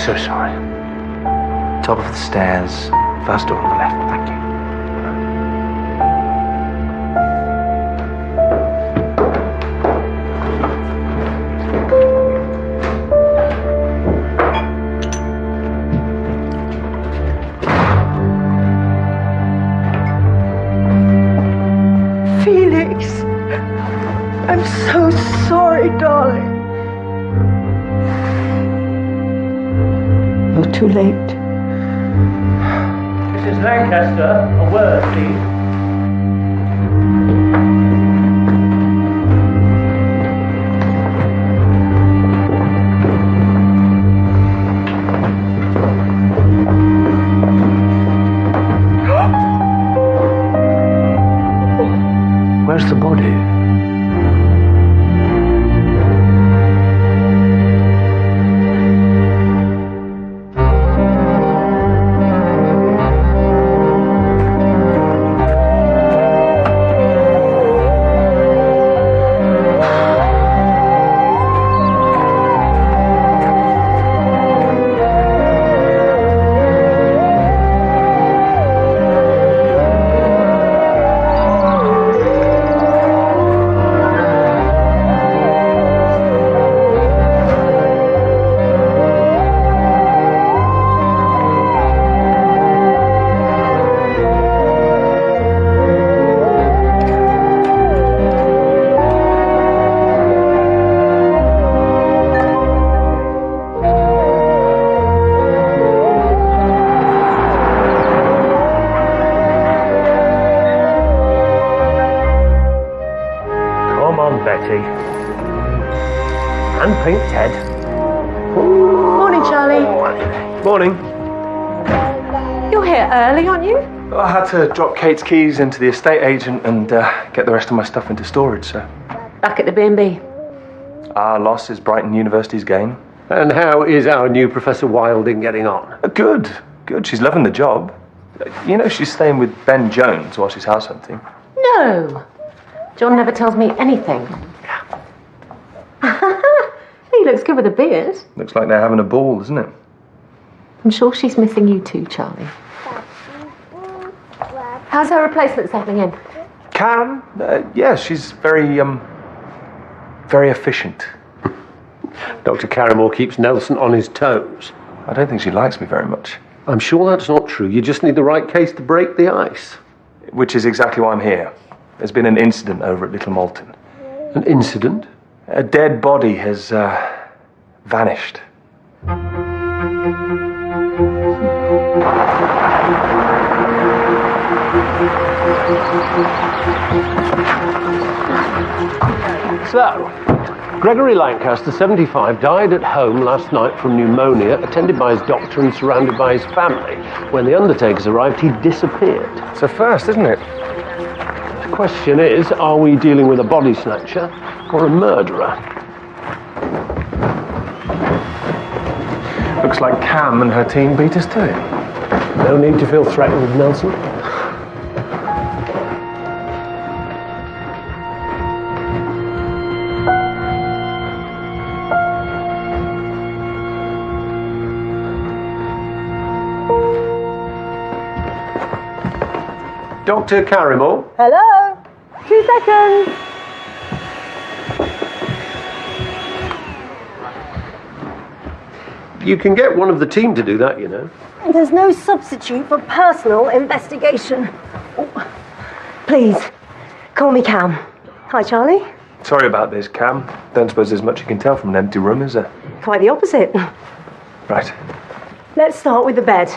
so sorry. Top of the stairs, first door on the left, thank you. Felix, I'm so sorry, darling. You're too late. Mrs. Lancaster, a word, please. Where's the body? Betty. And Pink Ted. Morning, Charlie. Morning. You're here early, aren't you? I had to drop Kate's keys into the estate agent and get the rest of my stuff into storage, so. Back at the B&B. Our loss is Brighton University's gain. And how is our new Professor Wilding getting on? Good. She's loving the job. You know she's staying with Ben Jones while she's house hunting. No. John never tells me anything. He looks good with a beard. Looks like they're having a ball, doesn't it? I'm sure she's missing you too, Charlie. How's her replacement settling in? Cam? Yeah, she's very efficient. Dr. Carrymore keeps Nelson on his toes. I don't think she likes me very much. I'm sure that's not true. You just need the right case to break the ice. Which is exactly why I'm here. There's been an incident over at Little Malton. An incident? A dead body has vanished. So, Gregory Lancaster, 75, died at home last night from pneumonia, attended by his doctor and surrounded by his family. When the undertakers arrived, he disappeared. It's a first, isn't it? The question is, are we dealing with a body snatcher or a murderer? Looks like Cam and her team beat us to it. No need to feel threatened, Nelson. Dr. Carrymore? Hello? 2 seconds. You can get one of the team to do that, you know. There's no substitute for personal investigation. Oh, please, call me Cam. Hi, Charlie. Sorry about this, Cam. Don't suppose there's much you can tell from an empty room, is there? Quite the opposite. Right. Let's start with the bed.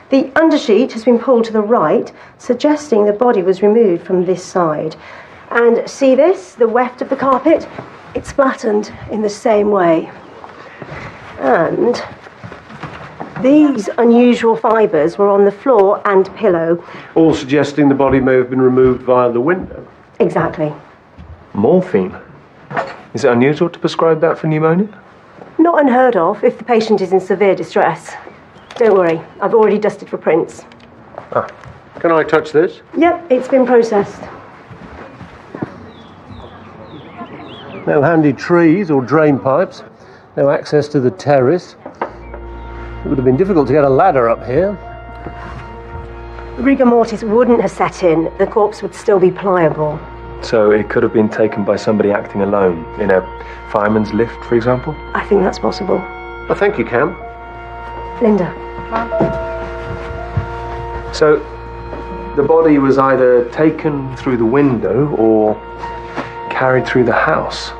The undersheet has been pulled to the right, suggesting the body was removed from this side. And see this, the weft of the carpet? It's flattened in the same way. And these unusual fibres were on the floor and pillow. All suggesting the body may have been removed via the window. Exactly. Morphine? Is it unusual to prescribe that for pneumonia? Not unheard of if the patient is in severe distress. Don't worry, I've already dusted for prints. Can I touch this? Yep, it's been processed. No handy trees or drain pipes. No access to the terrace. It would have been difficult to get a ladder up here. Rigor mortis wouldn't have set in. The corpse would still be pliable. So it could have been taken by somebody acting alone, in a fireman's lift, for example? I think that's possible. Well, thank you, Cam. Linda. So the body was either taken through the window or carried through the house.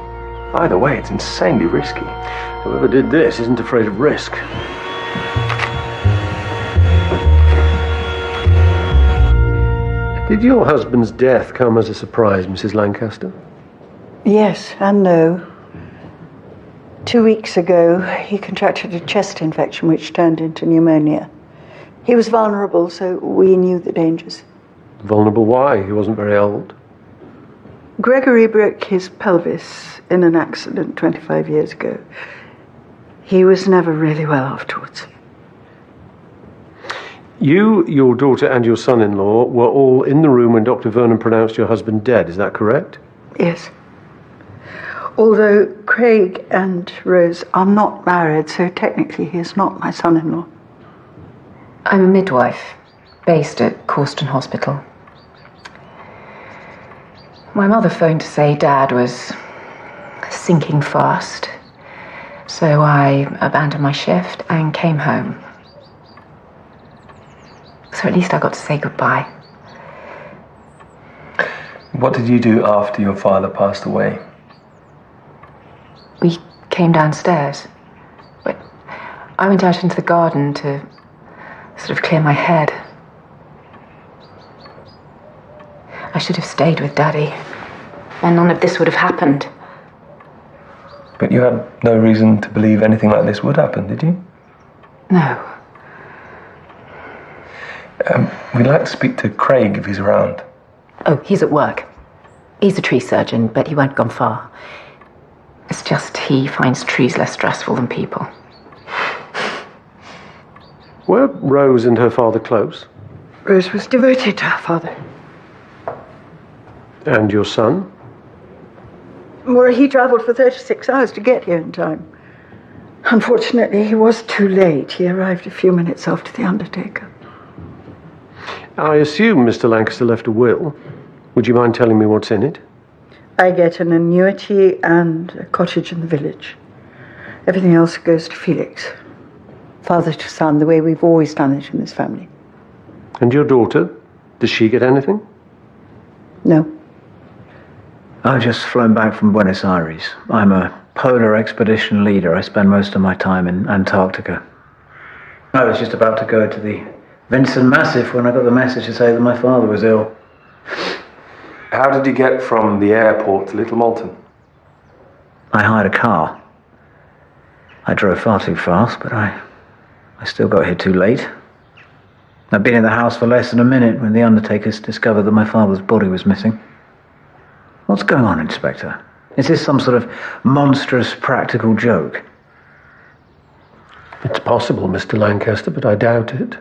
Either way, it's insanely risky. Whoever did this isn't afraid of risk. Did your husband's death come as a surprise, Mrs. Lancaster? Yes and no. 2 weeks ago, he contracted a chest infection which turned into pneumonia. He was vulnerable, so we knew the dangers. Vulnerable why? He wasn't very old. Gregory broke his pelvis in an accident 25 years ago. He was never really well afterwards. You, your daughter, and your son-in-law were all in the room when Dr. Vernon pronounced your husband dead, is that correct? Yes. Although Craig and Rose are not married, so technically he is not my son-in-law. I'm a midwife, based at Causton Hospital. My mother phoned to say Dad was sinking fast, so I abandoned my shift and came home. So at least I got to say goodbye. What did you do after your father passed away? We came downstairs, but I went out into the garden to sort of clear my head. I should have stayed with Daddy, and none of this would have happened. But you had no reason to believe anything like this would happen, did you? No. We'd like to speak to Craig if he's around. Oh, he's at work. He's a tree surgeon, but he won't have gone far. It's just he finds trees less stressful than people. Were Rose and her father close? Rose was devoted to her father. And your son? Well, he travelled for 36 hours to get here in time. Unfortunately, he was too late. He arrived a few minutes after the undertaker. I assume Mr. Lancaster left a will. Would you mind telling me what's in it? I get an annuity and a cottage in the village. Everything else goes to Felix. Father to son, the way we've always done it in this family. And your daughter? Does she get anything? No. I've just flown back from Buenos Aires. I'm a polar expedition leader. I spend most of my time in Antarctica. I was just about to go to the Vincent Massif when I got the message to say that my father was ill. How did you get from the airport to Little Malton? I hired a car. I drove far too fast, but I still got here too late. I'd been in the house for less than a minute when the undertakers discovered that my father's body was missing. What's going on, Inspector? Is this some sort of monstrous practical joke? It's possible, Mr. Lancaster, but I doubt it.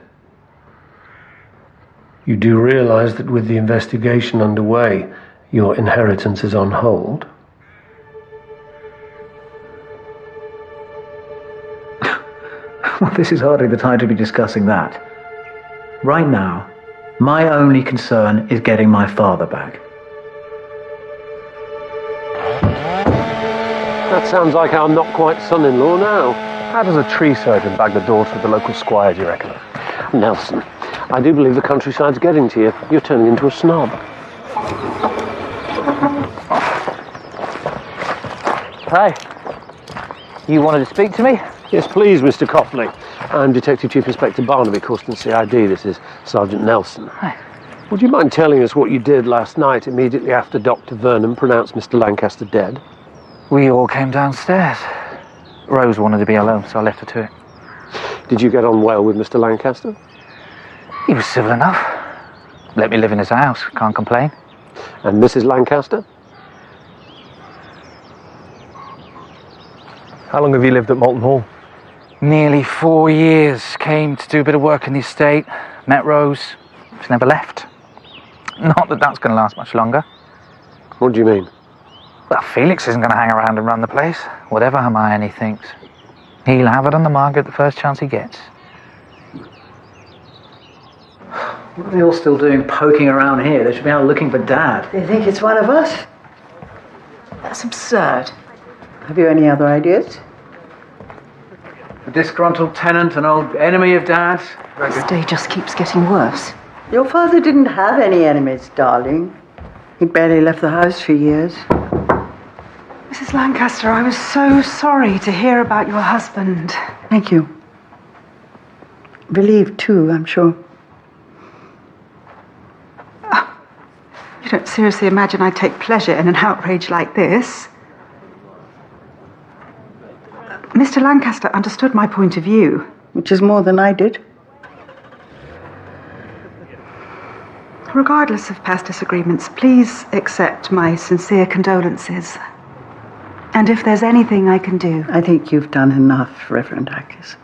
You do realise that with the investigation underway, your inheritance is on hold? Well, this is hardly the time to be discussing that. Right now, my only concern is getting my father back. That sounds like our not-quite-son-in-law now. How does a tree surgeon bag the daughter of the local squire, do you reckon? Nelson, I do believe the countryside's getting to you. You're turning into a snob. Hi. You wanted to speak to me? Yes, please, Mr. Copley. I'm Detective Chief Inspector Barnaby, Causton CID. This is Sergeant Nelson. Hi. Would you mind telling us what you did last night immediately after Dr. Vernon pronounced Mr. Lancaster dead? We all came downstairs. Rose wanted to be alone, so I left her to it. Did you get on well with Mr. Lancaster? He was civil enough. Let me live in his house, can't complain. And Mrs. Lancaster? How long have you lived at Malton Hall? Nearly 4 years. Came to do a bit of work in the estate. Met Rose. She's never left. Not that that's going to last much longer. What do you mean? Well, Felix isn't going to hang around and run the place, whatever Hermione thinks. He'll have it on the market the first chance he gets. What are they all still doing poking around here? They should be out looking for Dad. They think it's one of us? That's absurd. Have you any other ideas? A disgruntled tenant, an old enemy of Dad's. This day just keeps getting worse. Your father didn't have any enemies, darling. He'd barely left the house for years. Mrs. Lancaster, I was so sorry to hear about your husband. Thank you. Relieved too, I'm sure. You don't seriously imagine I take pleasure in an outrage like this? Mr. Lancaster understood my point of view. Which is more than I did. Regardless of past disagreements, please accept my sincere condolences. And if there's anything I can do... I think you've done enough, Reverend Ackes.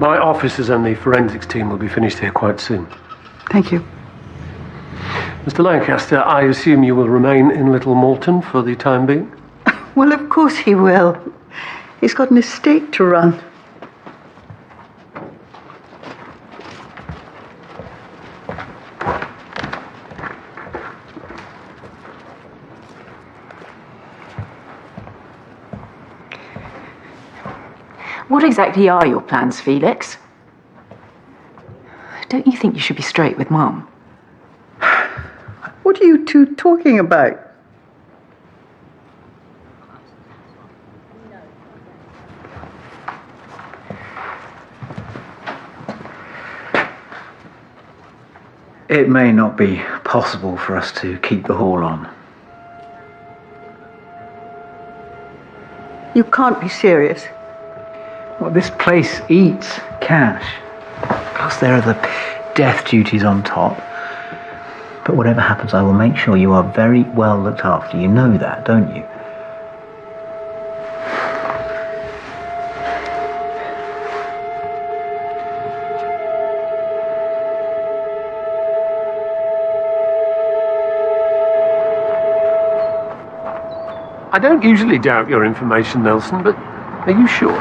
My officers and the forensics team will be finished here quite soon. Thank you. Mr. Lancaster, I assume you will remain in Little Malton for the time being? Well, of course he will. He's got an estate to run. What exactly are your plans, Felix? Don't you think you should be straight with Mum? What are you two talking about? It may not be possible for us to keep the hall on. You can't be serious. Well, this place eats cash. Plus there are the death duties on top. But whatever happens, I will make sure you are very well looked after. You know that, don't you? I don't usually doubt your information, Nelson, but are you sure?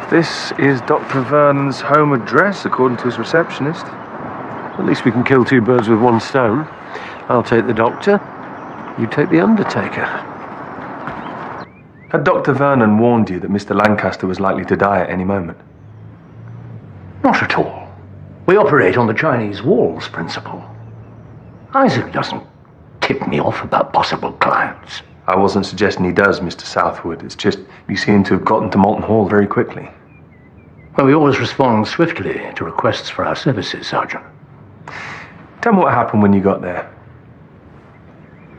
This is Dr. Vernon's home address, according to his receptionist. At least we can kill two birds with one stone. I'll take the doctor, you take the undertaker. Had Dr. Vernon warned you that Mr. Lancaster was likely to die at any moment? Not at all. We operate on the Chinese walls principle. Isaac doesn't tip me off about possible clients. I wasn't suggesting he does, Mr. Southwood. It's just you seem to have gotten to Malton Hall very quickly. Well, we always respond swiftly to requests for our services, Sergeant. Tell me what happened when you got there.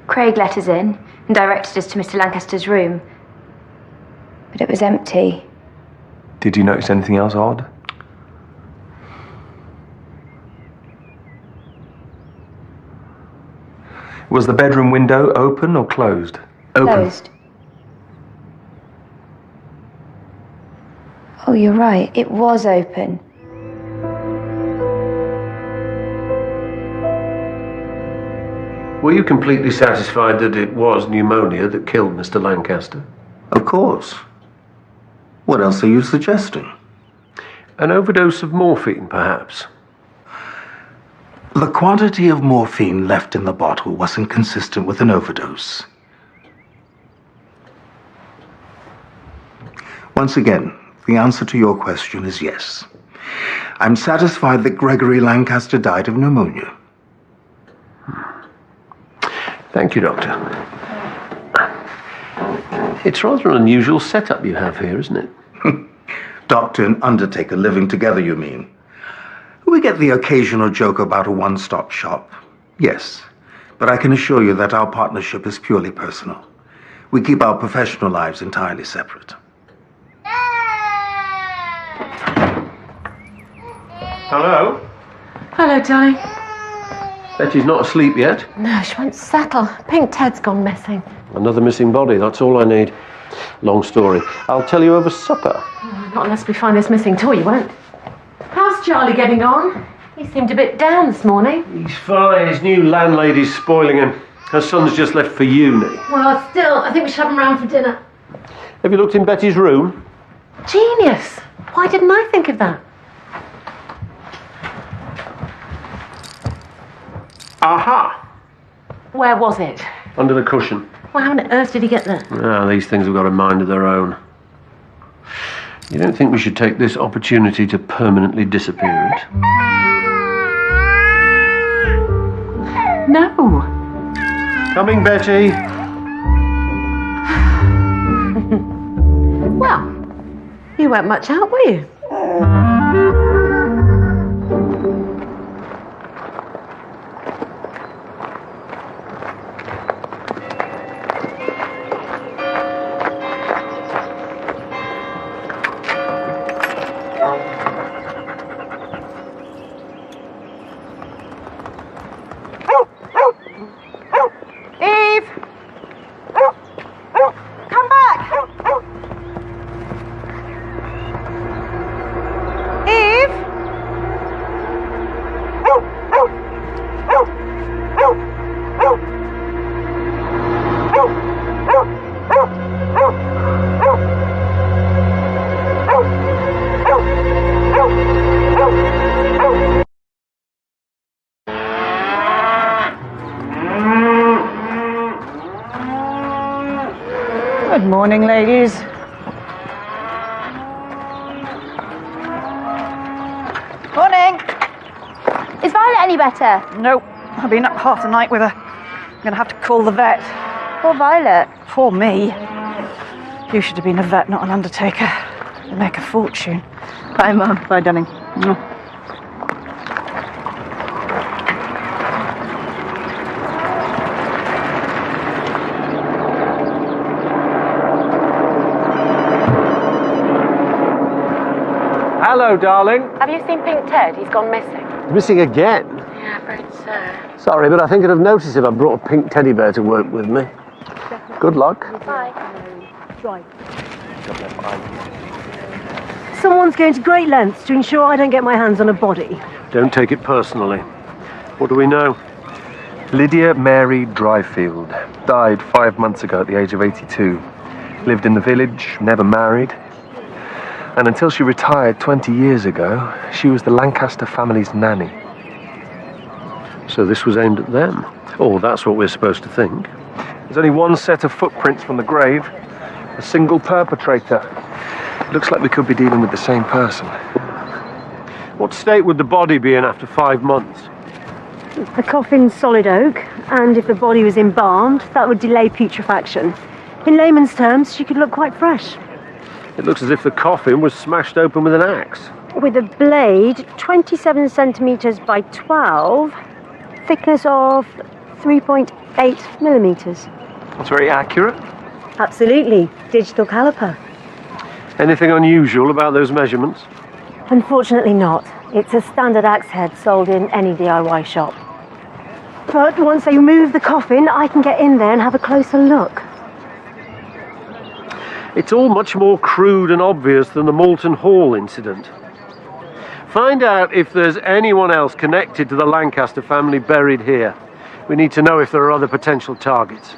Craig let us in and directed us to Mr. Lancaster's room. But it was empty. Did you notice anything else odd? Was the bedroom window open or closed? Open. Closed. Oh, you're right. It was open. Were you completely satisfied that it was pneumonia that killed Mr. Lancaster? Of course. What else are you suggesting? An overdose of morphine, perhaps? The quantity of morphine left in the bottle wasn't consistent with an overdose. Once again, the answer to your question is yes. I'm satisfied that Gregory Lancaster died of pneumonia. Thank you, Doctor. It's rather an unusual setup you have here, isn't it? Doctor and undertaker living together, you mean? We get the occasional joke about a one-stop shop. Yes, but I can assure you that our partnership is purely personal. We keep our professional lives entirely separate. Hello? Hello, darling. Betty's not asleep yet. No, she won't settle. Pink Ted's gone missing. Another missing body, that's all I need. Long story. I'll tell you over supper. Not unless we find this missing toy, you won't. How's Charlie getting on? He seemed a bit down this morning. He's fine. His new landlady's spoiling him. Her son's just left for uni. Well, still, I think we should have him round for dinner. Have you looked in Betty's room? Genius! Why didn't I think of that? Aha! Where was it? Under the cushion. Well, how on earth did he get there? Ah, these things have got a mind of their own. You don't think we should take this opportunity to permanently disappear it? No. Coming, Betty. Well, you weren't much out, were you? Good morning, ladies. Morning. Is Violet any better? Nope. I've been up half the night with her. I'm going to have to call the vet. Poor Violet. Poor me. You should have been a vet, not an undertaker. They make a fortune. Bye, Mum. Bye, darling. Hello, darling. Have you seen Pink Ted? He's gone missing. Missing again? Yeah, afraid so. Sorry, but I think I'd have noticed if I brought a pink teddy bear to work with me. Good luck. Bye. Someone's going to great lengths to ensure I don't get my hands on a body. Don't take it personally. What do we know? Lydia Mary Dryfield died 5 months ago at the age of 82. Lived in the village, never married. And until she retired 20 years ago, she was the Lancaster family's nanny. So this was aimed at them? Oh, that's what we're supposed to think. There's only one set of footprints from the grave. A single perpetrator. Looks like we could be dealing with the same person. What state would the body be in after 5 months? The coffin's solid oak, and if the body was embalmed, that would delay putrefaction. In layman's terms, she could look quite fresh. It looks as if the coffin was smashed open with an axe. With a blade 27 centimetres by 12, thickness of 3.8 millimetres. That's very accurate. Absolutely. Digital caliper. Anything unusual about those measurements? Unfortunately not. It's a standard axe head sold in any DIY shop. But once they remove the coffin, I can get in there and have a closer look. It's all much more crude and obvious than the Moulton Hall incident. Find out if there's anyone else connected to the Lancaster family buried here. We need to know if there are other potential targets.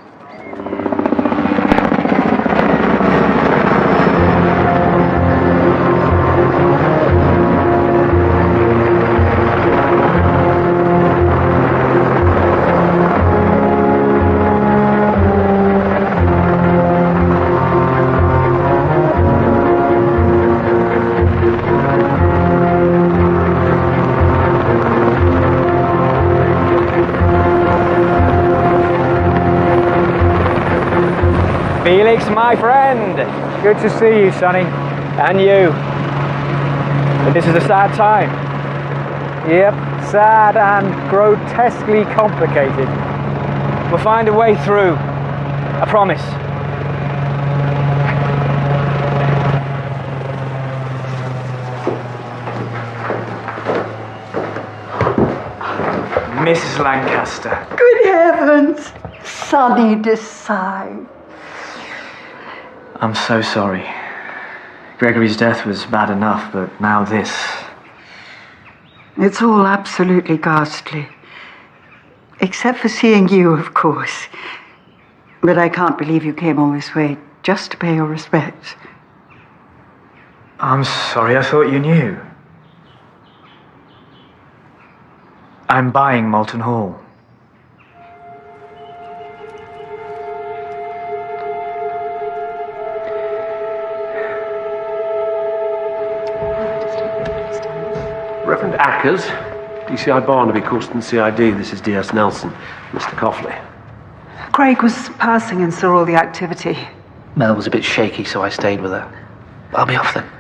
Felix, my friend. Good to see you, Sonny. And you. But this is a sad time. Yep, sad and grotesquely complicated. We'll find a way through. I promise. Mrs. Lancaster. Good heavens! Sonny decide. I'm so sorry. Gregory's death was bad enough, but now this. It's all absolutely ghastly. Except for seeing you, of course. But I can't believe you came all this way just to pay your respects. I'm sorry, I thought you knew. I'm buying Moulton Hall. Reverend Ackers, DCI Barnaby, Corston CID. This is DS Nelson, Mr. Coughley. Craig was passing and saw all the activity. Mel was a bit shaky, so I stayed with her. I'll be off then.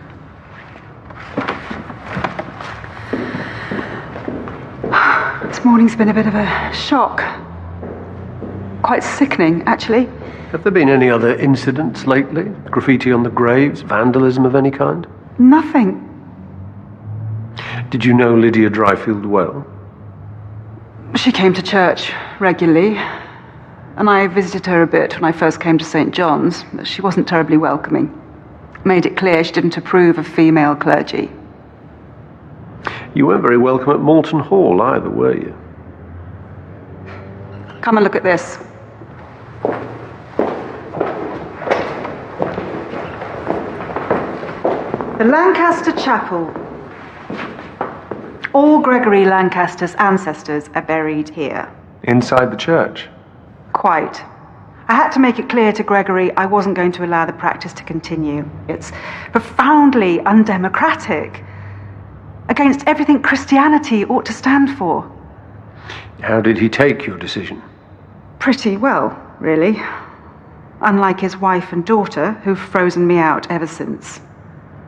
This morning's been a bit of a shock. Quite sickening, actually. Have there been any other incidents lately? Graffiti on the graves? Vandalism of any kind? Nothing. Did you know Lydia Dryfield well? She came to church regularly, and I visited her a bit when I first came to St. John's, but she wasn't terribly welcoming. Made it clear she didn't approve of female clergy. You weren't very welcome at Moulton Hall either, were you? Come and look at this. The Lancaster Chapel. All Gregory Lancaster's ancestors are buried here. Inside the church? Quite. I had to make it clear to Gregory I wasn't going to allow the practice to continue. It's profoundly undemocratic, against everything Christianity ought to stand for. How did he take your decision? Pretty well, really. Unlike his wife and daughter, who've frozen me out ever since.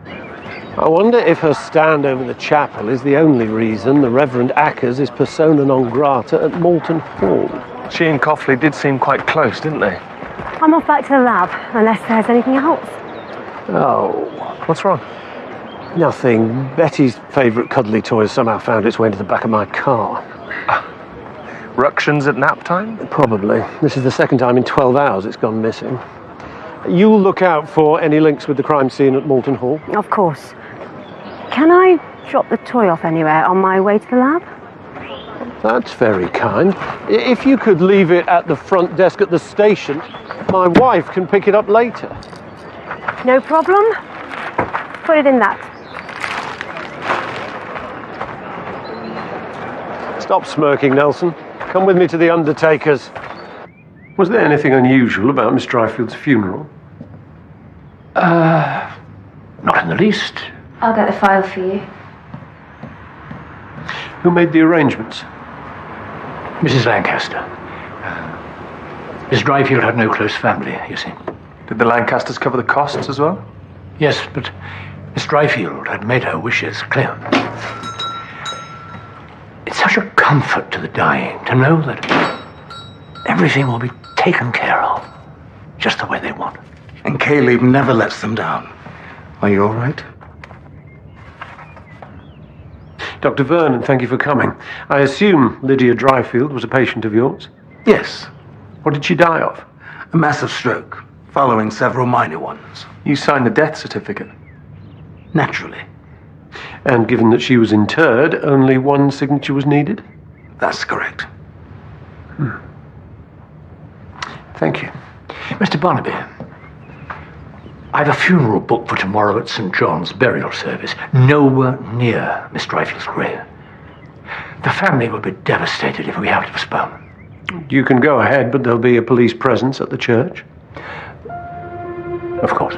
I wonder if her stand over the chapel is the only reason the Reverend Ackers is persona non grata at Moulton Hall. She and Coughley did seem quite close, didn't they? I'm off back to the lab, unless there's anything else. Oh. What's wrong? Nothing. Betty's favourite cuddly toy has somehow found its way into the back of my car. Ructions at nap time? Probably. This is the second time in 12 hours it's gone missing. You'll look out for any links with the crime scene at Moulton Hall? Of course. Can I drop the toy off anywhere on my way to the lab? That's very kind. If you could leave it at the front desk at the station, my wife can pick it up later. No problem. Put it in that. Stop smirking, Nelson. Come with me to the undertaker's. Was there anything unusual about Miss Dryfield's funeral? Not in the least. I'll get the file for you. Who made the arrangements? Mrs. Lancaster. Miss Dryfield had no close family, you see. Did the Lancasters cover the costs as well? Yes, but Miss Dryfield had made her wishes clear. It's such a comfort to the dying to know that everything will be taken care of, just the way they want. And Caleb never lets them down. Are you all right? Dr. Vernon, thank you for coming. I assume Lydia Dryfield was a patient of yours? Yes. What did she die of? A massive stroke, following several minor ones. You signed the death certificate? Naturally. And given that she was interred, only one signature was needed? That's correct. Thank you. Mr. Barnaby, I've a funeral booked for tomorrow at St. John's burial service, nowhere near Miss Dryfield's grave. The family will be devastated if we have to postpone. You can go ahead, but there'll be a police presence at the church. Of course.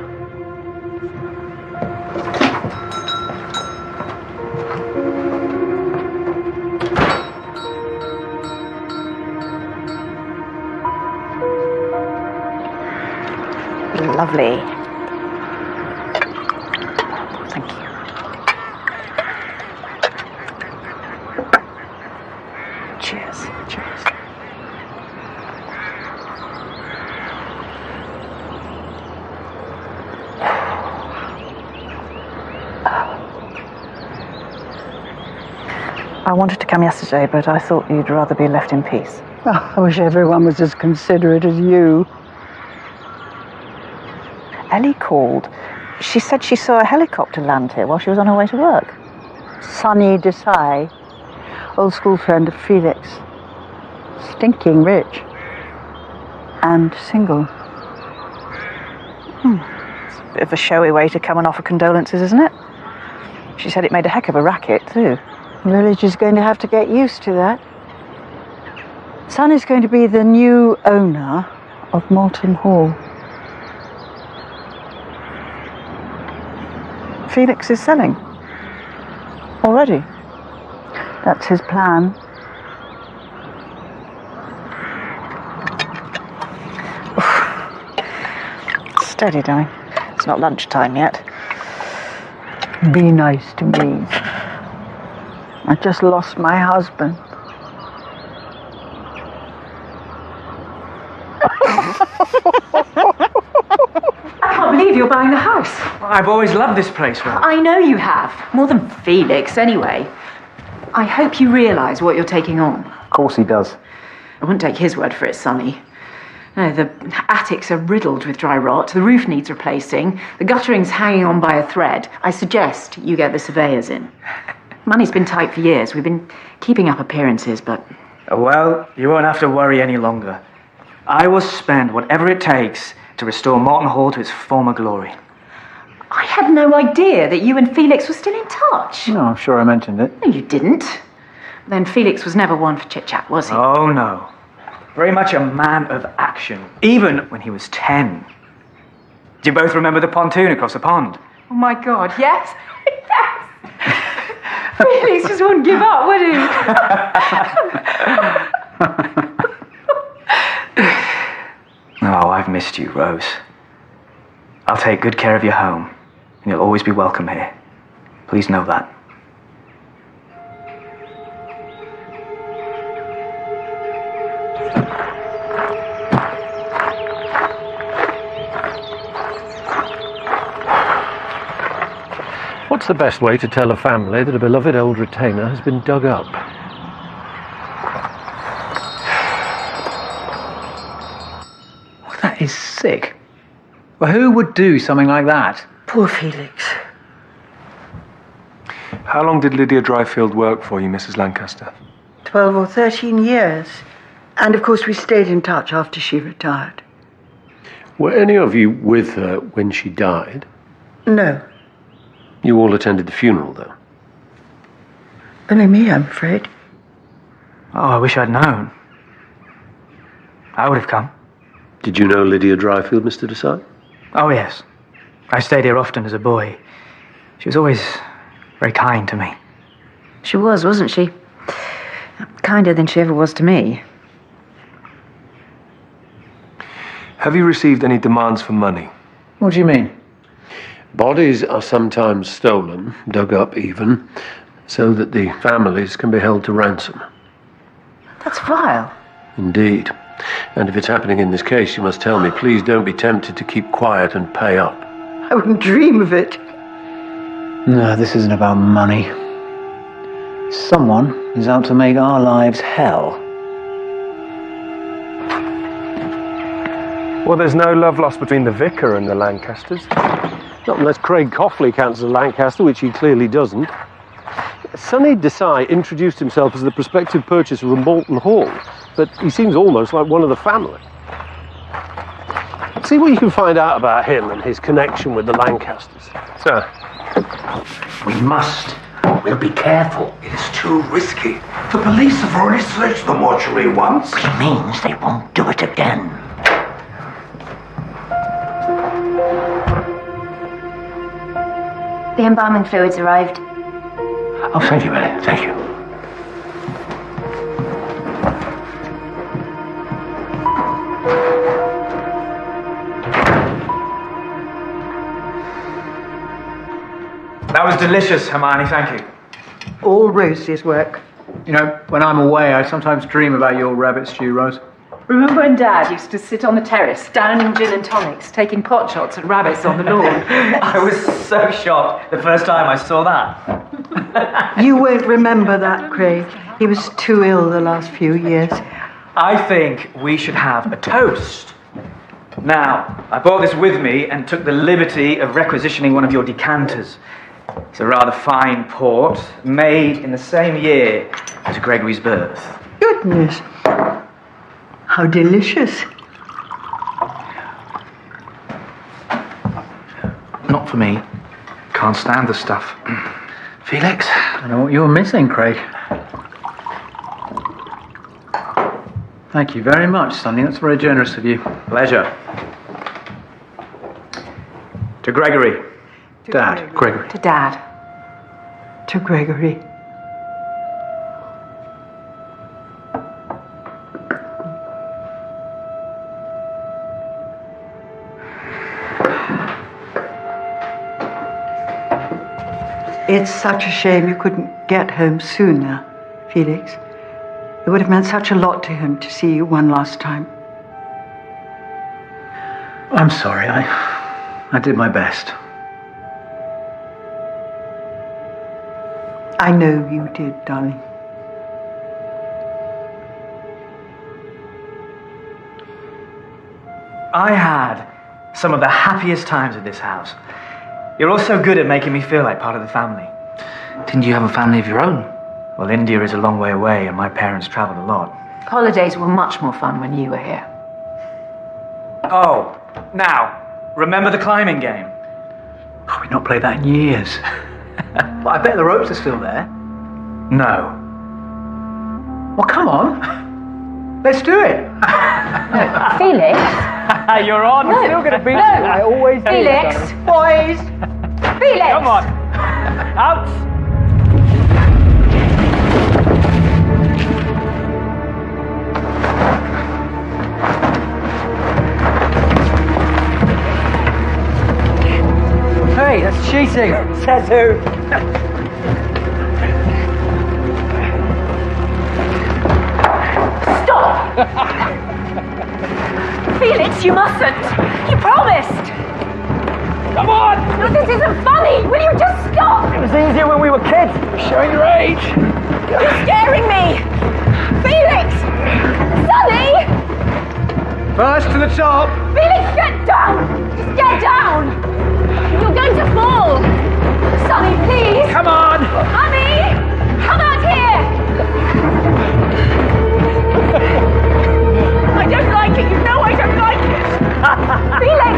Lovely. Thank you. Cheers. Cheers. I wanted to come yesterday, but I thought you'd rather be left in peace. Oh, I wish everyone was as considerate as you. Ellie called. She said she saw a helicopter land here while she was on her way to work. Sonny Desai, old school friend of Felix. Stinking rich. And single. It's a bit of a showy way to come and offer condolences, isn't it? She said it made a heck of a racket, too. The village is going to have to get used to that. Son is going to be the new owner of Malton Hall. Felix is selling. Already. That's his plan. Steady, darling. It's not lunchtime yet. Be nice to me. I just lost my husband. I can't believe you're buying the house. I've always loved this place, Rose. I know you have. More than Felix, anyway. I hope you realise what you're taking on. Of course he does. I wouldn't take his word for it, Sonny. No, the attics are riddled with dry rot, the roof needs replacing, the guttering's hanging on by a thread. I suggest you get the surveyors in. Money's been tight for years. We've been keeping up appearances, but... Well, you won't have to worry any longer. I will spend whatever it takes to restore Malton Hall to its former glory. I had no idea that you and Felix were still in touch. No, I'm sure I mentioned it. No, you didn't. Then Felix was never one for chit-chat, was he? Oh, no. Very much a man of action, even when he was 10. Do you both remember the pontoon across the pond? Oh, my God, yes? Yes! Felix just wouldn't give up, would he? Oh, I've missed you, Rose. I'll take good care of your home, and you'll always be welcome here. Please know that. What's the best way to tell a family that a beloved old retainer has been dug up? Oh, that is sick. Well, who would do something like that? Poor Felix. How long did Lydia Dryfield work for you, Mrs. Lancaster? 12 or 13 years. And of course we stayed in touch after she retired. Were any of you with her when she died? No. You all attended the funeral, though? Only me, I'm afraid. Oh, I wish I'd known. I would have come. Did you know Lydia Dryfield, Mr. Desai? Oh, yes. I stayed here often as a boy. She was always very kind to me. She was, wasn't she? Kinder than she ever was to me. Have you received any demands for money? What do you mean? Bodies are sometimes stolen, dug up even, so that the families can be held to ransom. That's vile. Indeed. And if it's happening in this case, you must tell me. Please don't be tempted to keep quiet and pay up. I wouldn't dream of it. No, this isn't about money. Someone is out to make our lives hell. Well, there's no love lost between the vicar and the Lancasters. Not unless Craig Coughley counts as a Lancaster, which he clearly doesn't. Sonny Desai introduced himself as the prospective purchaser of Malton Hall, but he seems almost like one of the family. See what you can find out about him and his connection with the Lancasters. Sir. We must. We'll be careful. It is too risky. The police have already searched the mortuary once. Which means they won't do it again. The embalming fluids arrived. Oh, thank you, Ellie. Thank you. That was delicious, Hermione, thank you. All Rosie's work. You know, when I'm away, I sometimes dream about your rabbit stew, Rose. Remember when Dad used to sit on the terrace, downing gin and tonics, taking pot shots at rabbits on the lawn? I was so shocked the first time I saw that. You won't remember that, Craig. He was too ill the last few years. I think we should have a toast. Now, I brought this with me and took the liberty of requisitioning one of your decanters. It's a rather fine port, made in the same year as Gregory's birth. Goodness. How delicious. Not for me. Can't stand the stuff. Felix? I know what you're missing, Craig. Thank you very much, Sonny. That's very generous of you. Pleasure. To Gregory. Dad. Gregory. To Dad. To Gregory. It's such a shame you couldn't get home sooner, Felix. It would have meant such a lot to him to see you one last time. I'm sorry. I did my best. I know you did, darling. I had some of the happiest times at this house. You're all so good at making me feel like part of the family. Didn't you have a family of your own? Well, India is a long way away and my parents travelled a lot. Holidays were much more fun when you were here. Oh, now, remember the climbing game? Oh, we've not played that in years. But I bet the ropes are still there. No. Well, come on. Let's do it. Felix? You're on. I'm still going to beat you. I always do. Felix! Sonny. Boys! Felix! Come on. Out. Hey, that's cheating. Says who? Felix, you mustn't! You promised! Come on! No, this isn't funny! Will you just stop? It was easier when we were kids. You're showing your age. You're scaring me! Felix! Sonny! First to the top. Felix, get down! Just get down! You're going to fall! Sonny, please! Come on! Honey! Come out here! I don't like it! You know I don't like it! Felix!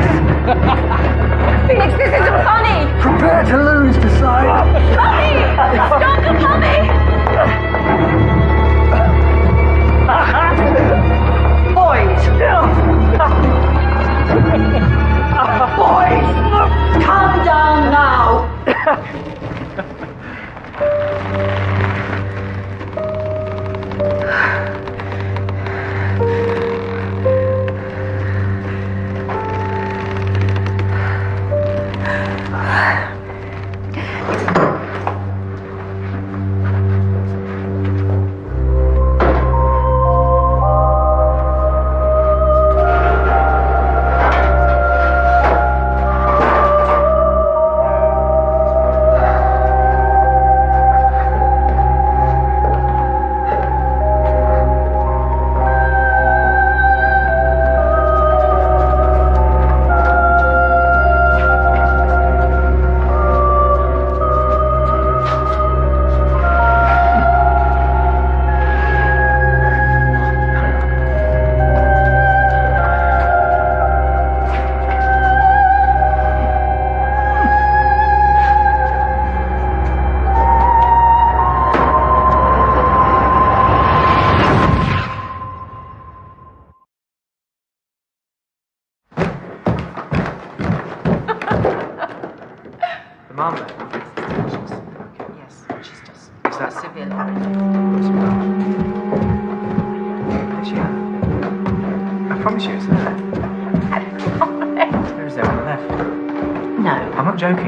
Felix, this isn't funny! Prepare to lose, decide. Mummy! Stop the mummy! Boys! Boys! Calm down now!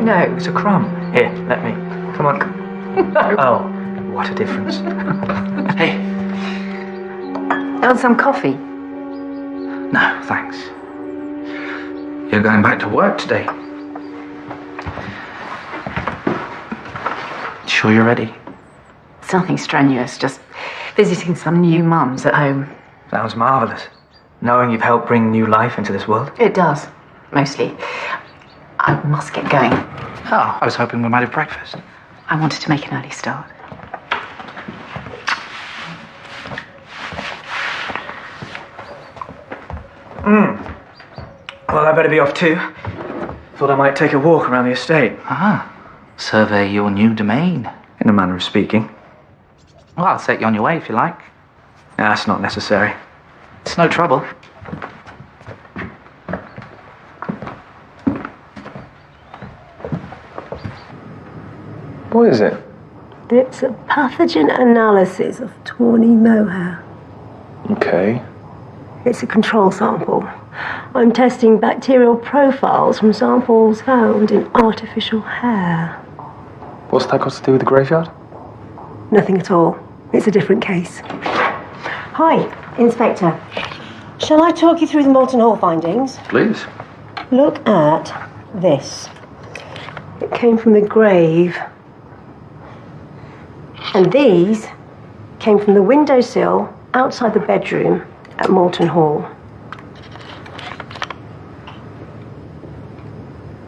No. It's a crumb. Here, let me. Come on. No. Oh, what a difference. Hey. Want some coffee? No, thanks. You're going back to work today. Sure you're ready? It's nothing strenuous, just visiting some new mums at home. Sounds marvellous. Knowing you've helped bring new life into this world. It does, mostly. I must get going. Oh, I was hoping we might have breakfast. I wanted to make an early start. Well, I better be off too. Thought I might take a walk around the estate. Ah, survey your new domain. In a manner of speaking. Well, I'll set you on your way if you like. That's not necessary. It's no trouble. What is it? It's a pathogen analysis of tawny mohair. Okay. It's a control sample. I'm testing bacterial profiles from samples found in artificial hair. What's that got to do with the graveyard? Nothing at all. It's a different case. Hi, Inspector. Shall I talk you through the Moulton Hall findings? Please. Look at this. It came from the grave. And these came from the windowsill outside the bedroom at Moulton Hall.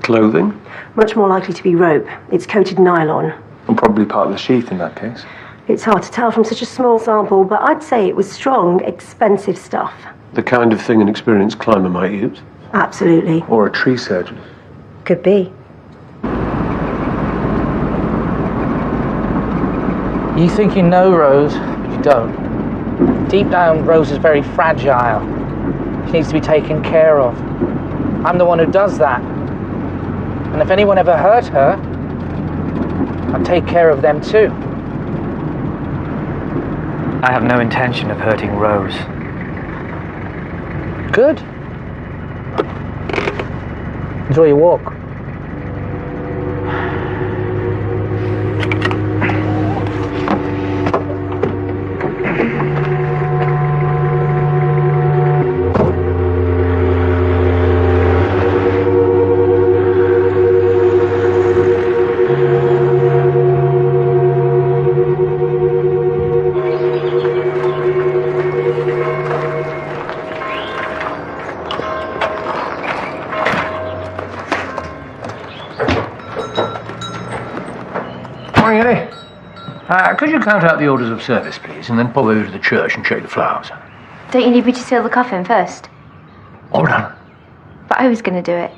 Clothing? Much more likely to be rope. It's coated nylon. And probably part of the sheath in that case. It's hard to tell from such a small sample, but I'd say it was strong, expensive stuff. The kind of thing an experienced climber might use? Absolutely. Or a tree surgeon. Could be. You think you know Rose, but you don't. Deep down, Rose is very fragile. She needs to be taken care of. I'm the one who does that. And if anyone ever hurt her, I'll take care of them too. I have no intention of hurting Rose. Good. Enjoy your walk. Morning, Eddie. Could you count out the orders of service, please, and then pop over to the church and check the flowers? Don't you need me to seal the coffin first? All done. But I was going to do it.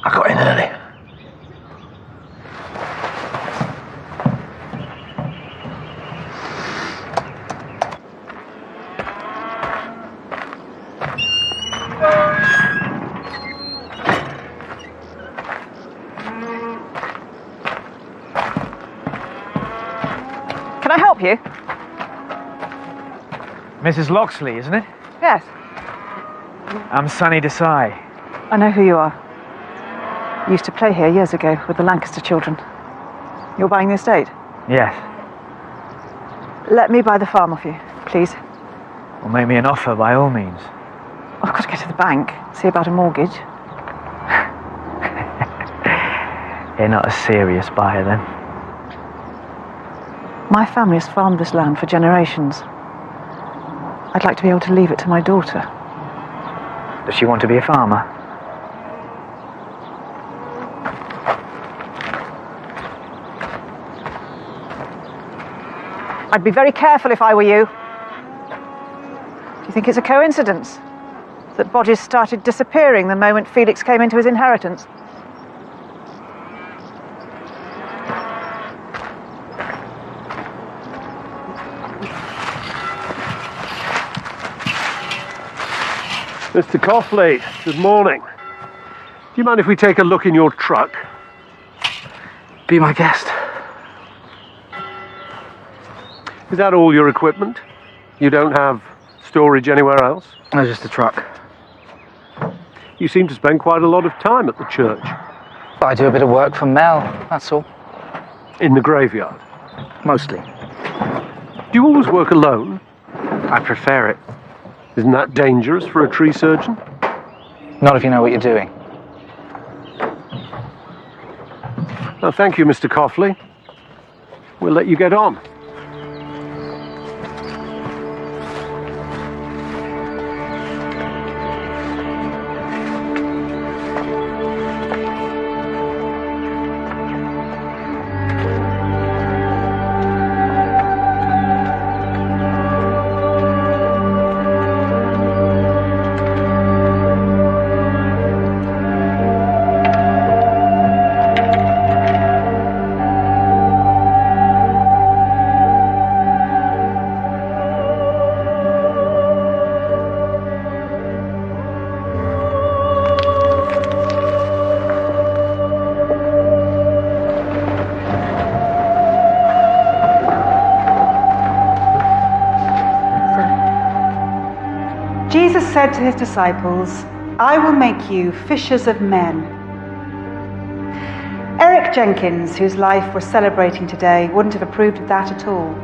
I got in early. Can I help you? Mrs. Loxley, isn't it? Yes. I'm Sonny Desai. I know who you are. You used to play here years ago with the Lancaster children. You're buying the estate? Yes. Let me buy the farm off you, please. Well, make me an offer by all means. I've got to get to the bank, see about a mortgage. You're not a serious buyer then? My family has farmed this land for generations. I'd like to be able to leave it to my daughter. Does she want to be a farmer? I'd be very careful if I were you. Do you think it's a coincidence that bodies started disappearing the moment Felix came into his inheritance? Mr. Coughley, good morning. Do you mind if we take a look in your truck? Be my guest. Is that all your equipment? You don't have storage anywhere else? No, just a truck. You seem to spend quite a lot of time at the church. But I do a bit of work for Mel, that's all. In the graveyard? Mostly. Do you always work alone? I prefer it. Isn't that dangerous for a tree surgeon? Not if you know what you're doing. Oh, thank you, Mr. Coughley. we'll let you get on. Jesus said to his disciples, "I will make you fishers of men." Eric Jenkins, whose life we're celebrating today, wouldn't have approved of that at all.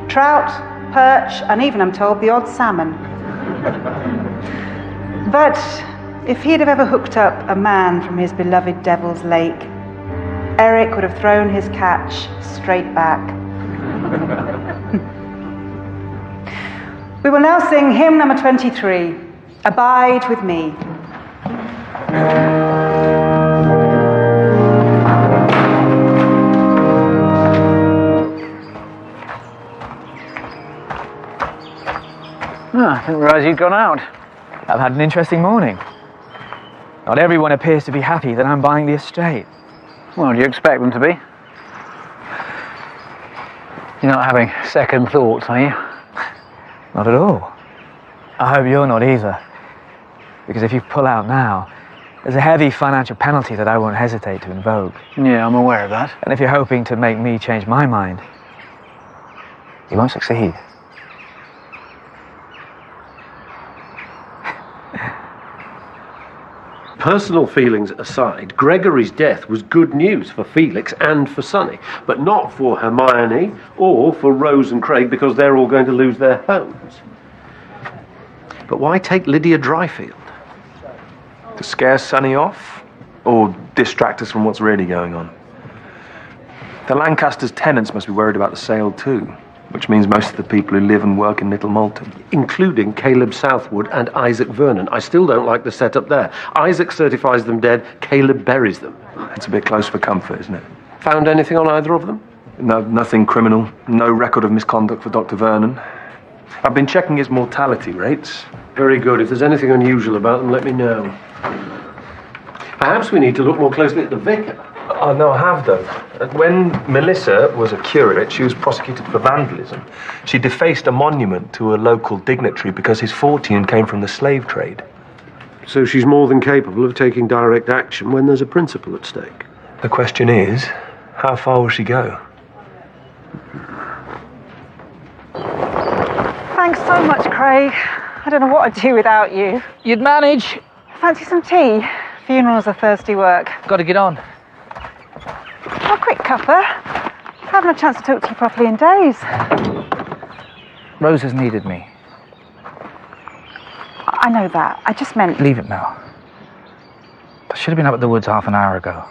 Trout, perch, and even, I'm told, the odd salmon. But if he'd have ever hooked up a man from his beloved Devil's Lake, Eric would have thrown his catch straight back. We will now sing hymn number 23, Abide With Me. I didn't realise you'd gone out. I've had an interesting morning. Not everyone appears to be happy that I'm buying the estate. Well, do you expect them to be? You're not having second thoughts, are you? Not at all. I hope you're not either. Because if you pull out now, there's a heavy financial penalty that I won't hesitate to invoke. Yeah, I'm aware of that. And if you're hoping to make me change my mind, you won't succeed. Personal feelings aside, Gregory's death was good news for Felix and for Sonny, but not for Hermione or for Rose and Craig, because they're all going to lose their homes. But why take Lydia Dryfield? To scare Sonny off? Or distract us from what's really going on? The Lancasters' tenants must be worried about the sale too, which means most of the people who live and work in Little Malton. Including Caleb Southwood and Isaac Vernon. I still don't like the setup there. Isaac certifies them dead, Caleb buries them. It's a bit close for comfort, isn't it? Found anything on either of them? No, nothing criminal. No record of misconduct for Dr. Vernon. I've been checking his mortality rates. Very good. If there's anything unusual about them, let me know. Perhaps we need to look more closely at the vicar. Oh, no, I have done. When Melissa was a curate, she was prosecuted for vandalism. She defaced a monument to a local dignitary because his fortune came from the slave trade. So she's more than capable of taking direct action when there's a principle at stake. The question is, how far will she go? Thanks so much, Craig. I don't know what I'd do without you. You'd manage. Fancy some tea? Funerals are thirsty work. Got to get on. A quick cuppa. Haven't a chance to talk to you properly in days. Rose has needed me. I know that. I just meant... Leave it now. I should have been up at the woods half an hour ago.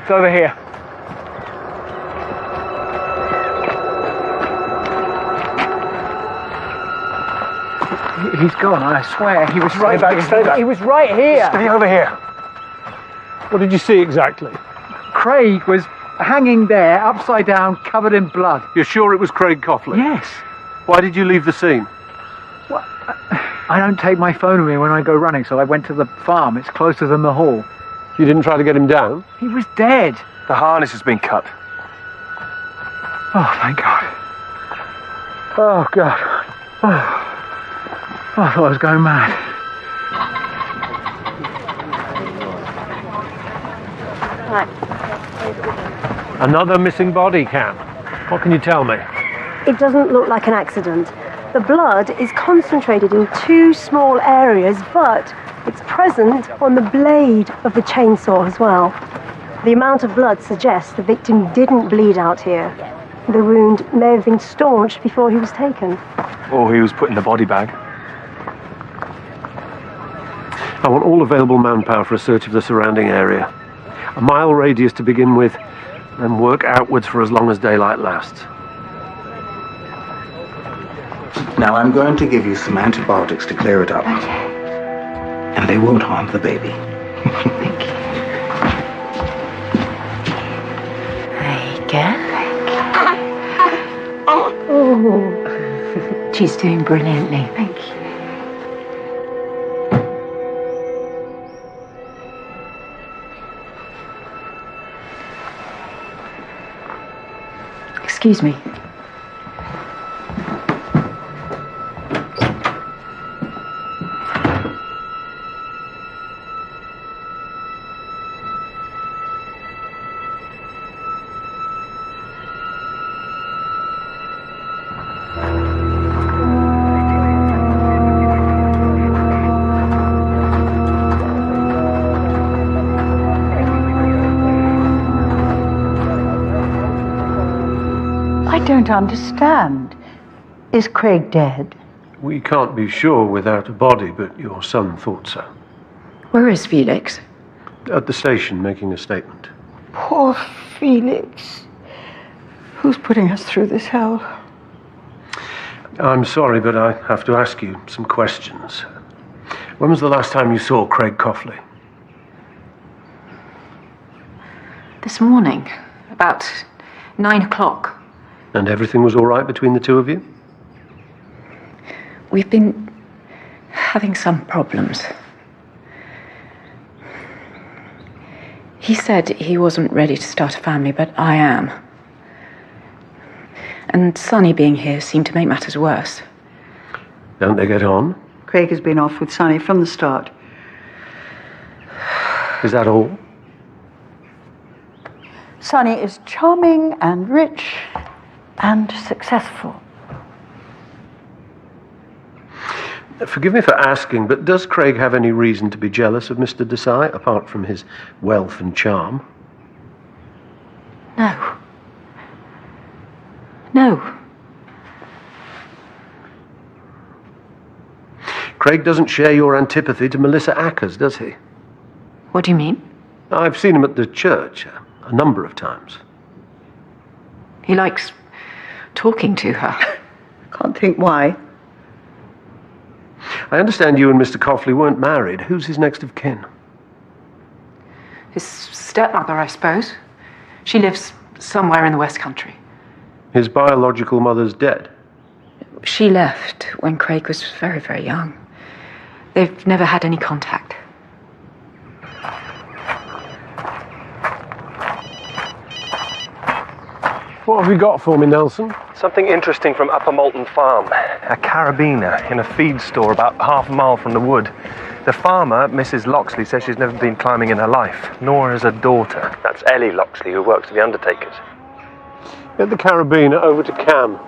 It's over here. He's gone, I swear. He was right here. Stay back. He was right here. Stay over here. What did you see exactly? Craig was hanging there, upside down, covered in blood. You're sure it was Craig Coughlin? Yes. Why did you leave the scene? Well, I don't take my phone with me when I go running, so I went to the farm. It's closer than the hall. You didn't try to get him down? He was dead. The harness has been cut. Oh, thank God. Oh, God. Oh, I thought I was going mad. Another missing body, Cam. What can you tell me? It doesn't look like an accident. The blood is concentrated in 2 small areas, but it's present on the blade of the chainsaw as well. The amount of blood suggests the victim didn't bleed out here. The wound may have been staunched before he was taken. Or he was put in the body bag. I want all available manpower for a search of the surrounding area. A mile radius to begin with, and work outwards for as long as daylight lasts. Now I'm going to give you some antibiotics to clear it up. Okay. And they won't harm the baby. Thank you. There you go. Oh. She's doing brilliantly. Thank you. Excuse me. I don't understand. Is Craig dead? We can't be sure without a body, but your son thought so. Where is Felix? At the station, making a statement. Poor Felix. Who's putting us through this hell? I'm sorry, but I have to ask you some questions. When was the last time you saw Craig Coughlin? This morning, about 9 o'clock. And everything was all right between the two of you? We've been having some problems. He said he wasn't ready to start a family, but I am. And Sonny being here seemed to make matters worse. Don't they get on? Craig has been off with Sonny from the start. Is that all? Sonny is charming and rich and successful. Forgive me for asking, but does Craig have any reason to be jealous of Mr. Desai, apart from his wealth and charm? No. No. Craig doesn't share your antipathy to Melissa Ackers, does he? What do you mean? I've seen him at the church a number of times. He likes talking to her. Can't think why. I understand you and Mr. Coughlin weren't married. Who's his next of kin? His stepmother, I suppose. She lives somewhere in the West Country. His biological mother's dead. She left when Craig was very, very young. They've never had any contact. What have you got for me, Nelson? Something interesting from Upper Moulton Farm. A carabiner in a feed store about half a mile from the wood. The farmer, Mrs. Loxley, says she's never been climbing in her life, nor has her daughter. That's Ellie Loxley, who works for the undertakers. Get the carabiner over to Cam.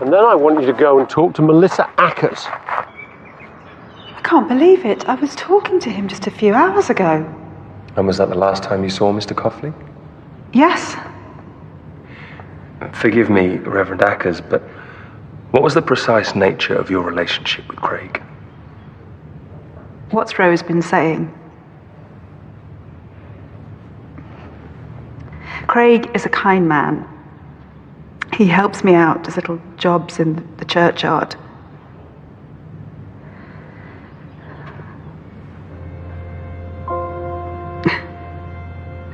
And then I want you to go and talk to Melissa Ackers. I can't believe it. I was talking to him just a few hours ago. And was that the last time you saw Mr. Coughlin? Yes. Forgive me, Reverend Ackers, but what was the precise nature of your relationship with Craig? What's Rose been saying? Craig is a kind man. He helps me out, does little jobs in the churchyard.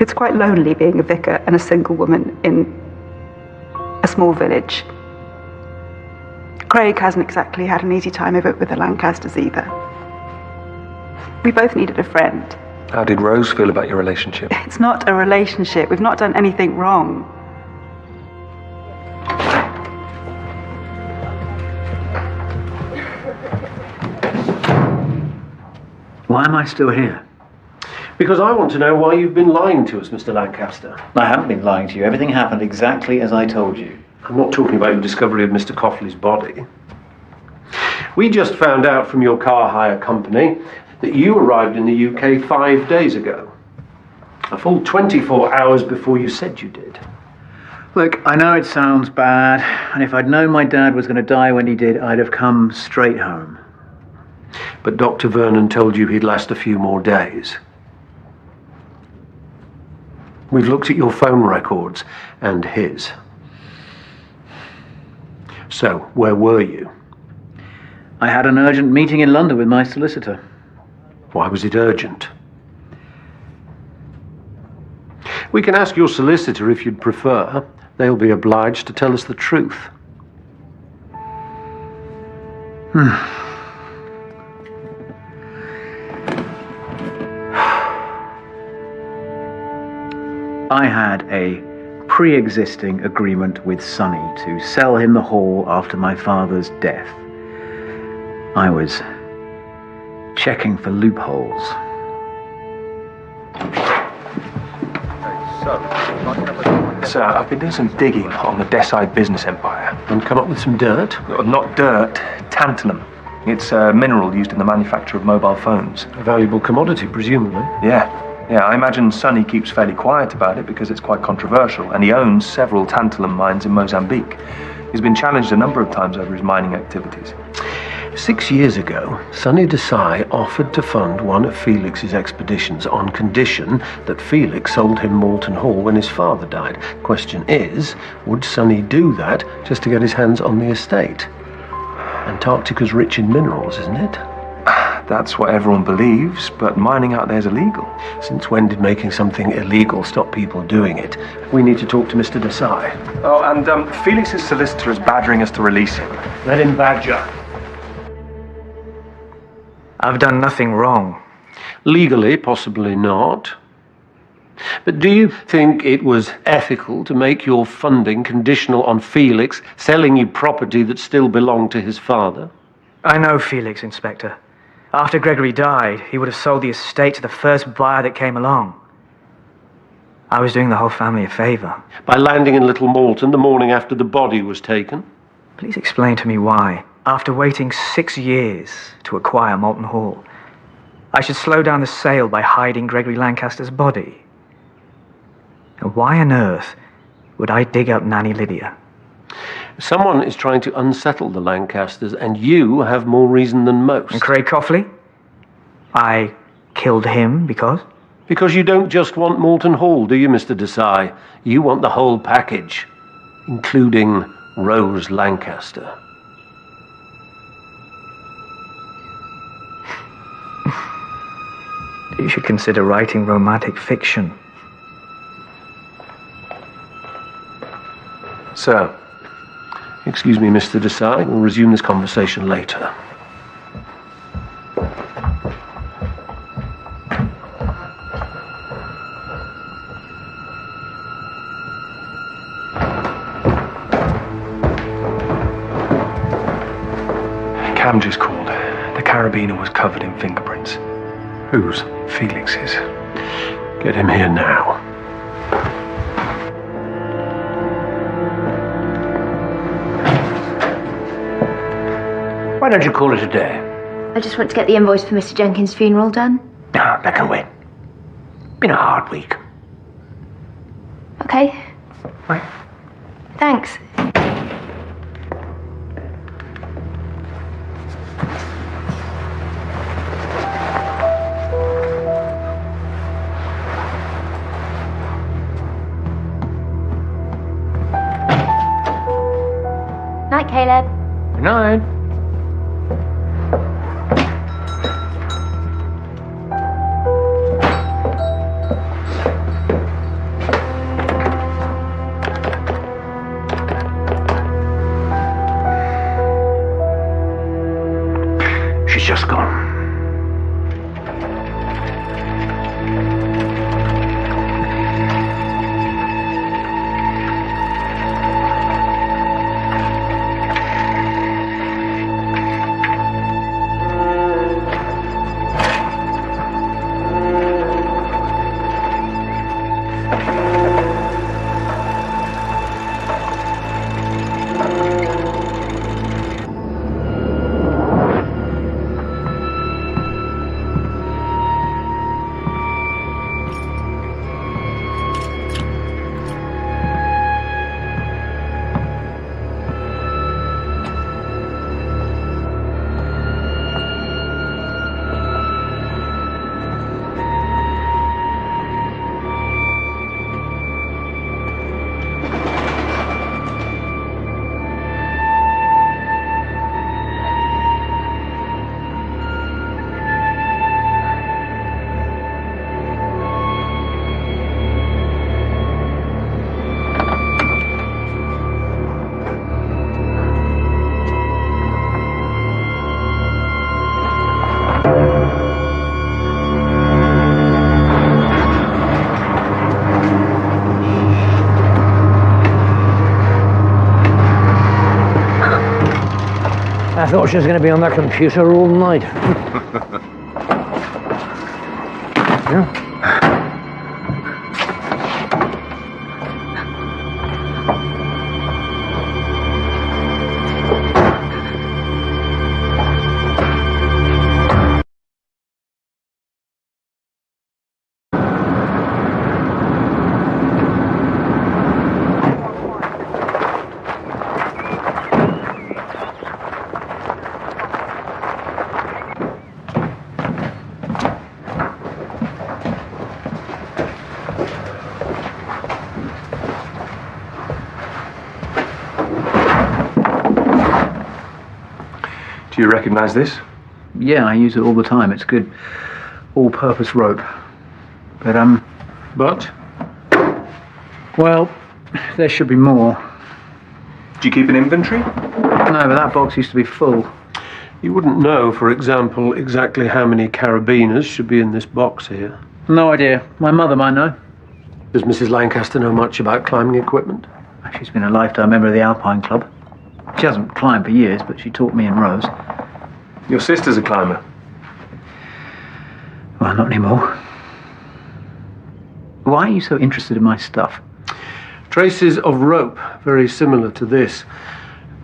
It's quite lonely being a vicar and a single woman in a small village. Craig hasn't exactly had an easy time of it with the Lancasters either. We both needed a friend. How did Rose feel about your relationship? It's not a relationship. We've not done anything wrong. Why am I still here? Because I want to know why you've been lying to us, Mr. Lancaster. I haven't been lying to you. Everything happened exactly as I told you. I'm not talking about your discovery of Mr. Coughley's body. We just found out from your car hire company that you arrived in the UK 5 days ago. A full 24 hours before you said you did. Look, I know it sounds bad, and if I'd known my dad was going to die when he did, I'd have come straight home. But Dr. Vernon told you he'd last a few more days. We've looked at your phone records and his. So, where were you? I had an urgent meeting in London with my solicitor. Why was it urgent? We can ask your solicitor if you'd prefer. They'll be obliged to tell us the truth. I had a pre-existing agreement with Sonny to sell him the hall after my father's death. I was checking for loopholes. Sir, I've been doing some digging on the Desai business empire. And come up with some dirt? Not dirt, tantalum. It's a mineral used in the manufacture of mobile phones. A valuable commodity, presumably. Yeah, I imagine Sonny keeps fairly quiet about it because it's quite controversial, and he owns several tantalum mines in Mozambique. He's been challenged a number of times over his mining activities. 6 years ago, Sonny Desai offered to fund one of Felix's expeditions on condition that Felix sold him Malton Hall when his father died. Question is, would Sonny do that just to get his hands on the estate? Antarctica's rich in minerals, isn't it? That's what everyone believes, but mining out there is illegal. Since when did making something illegal stop people doing it? We need to talk to Mr. Desai. Oh, and Felix's solicitor is badgering us to release him. Let him badger. I've done nothing wrong. Legally, possibly not. But do you think it was ethical to make your funding conditional on Felix selling you property that still belonged to his father? I know Felix, Inspector. After Gregory died, he would have sold the estate to the first buyer that came along. I was doing the whole family a favour. By landing in Little Malton the morning after the body was taken? Please explain to me why, after waiting 6 years to acquire Malton Hall, I should slow down the sale by hiding Gregory Lancaster's body. And why on earth would I dig up Nanny Lydia? Someone is trying to unsettle the Lancasters, and you have more reason than most. And Craig Coughley? I killed him because? Because you don't just want Malton Hall, do you, Mr. Desai? You want the whole package, including Rose Lancaster. You should consider writing romantic fiction. Sir, excuse me, Mr. Desai. We'll resume this conversation later. Cam just called. The carabiner was covered in fingerprints. Whose? Felix's. Get him here now. Why don't you call it a day? I just want to get the invoice for Mr. Jenkins' funeral done. No, that can wait. Been a hard week. Okay. Right. Thanks. night, Caleb. Good night. She's just gone. I thought she was going to be on that computer all night. Yeah. Do you recognize this? Yeah, I use it all the time. It's good all-purpose rope. But, But? well, there should be more. Do you keep an inventory? No, but that box used to be full. You wouldn't know, for example, exactly how many carabiners should be in this box here. No idea. My mother might know. Does Mrs. Lancaster know much about climbing equipment? She's been a lifetime member of the Alpine Club. She hasn't climbed for years, but she taught me and Rose. Your sister's a climber. Well, not anymore. Why are you so interested in my stuff? Traces of rope, very similar to this,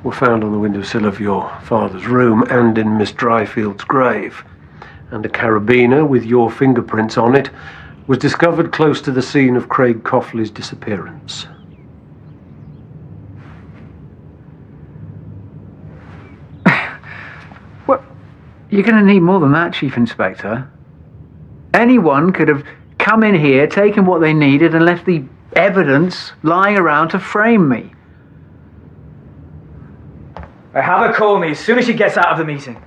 were found on the windowsill of your father's room and in Miss Dryfield's grave. And a carabiner with your fingerprints on it was discovered close to the scene of Craig Coughley's disappearance. You're going to need more than that, Chief Inspector. Anyone could have come in here, taken what they needed, and left the evidence lying around to frame me. Have her call me as soon as she gets out of the meeting.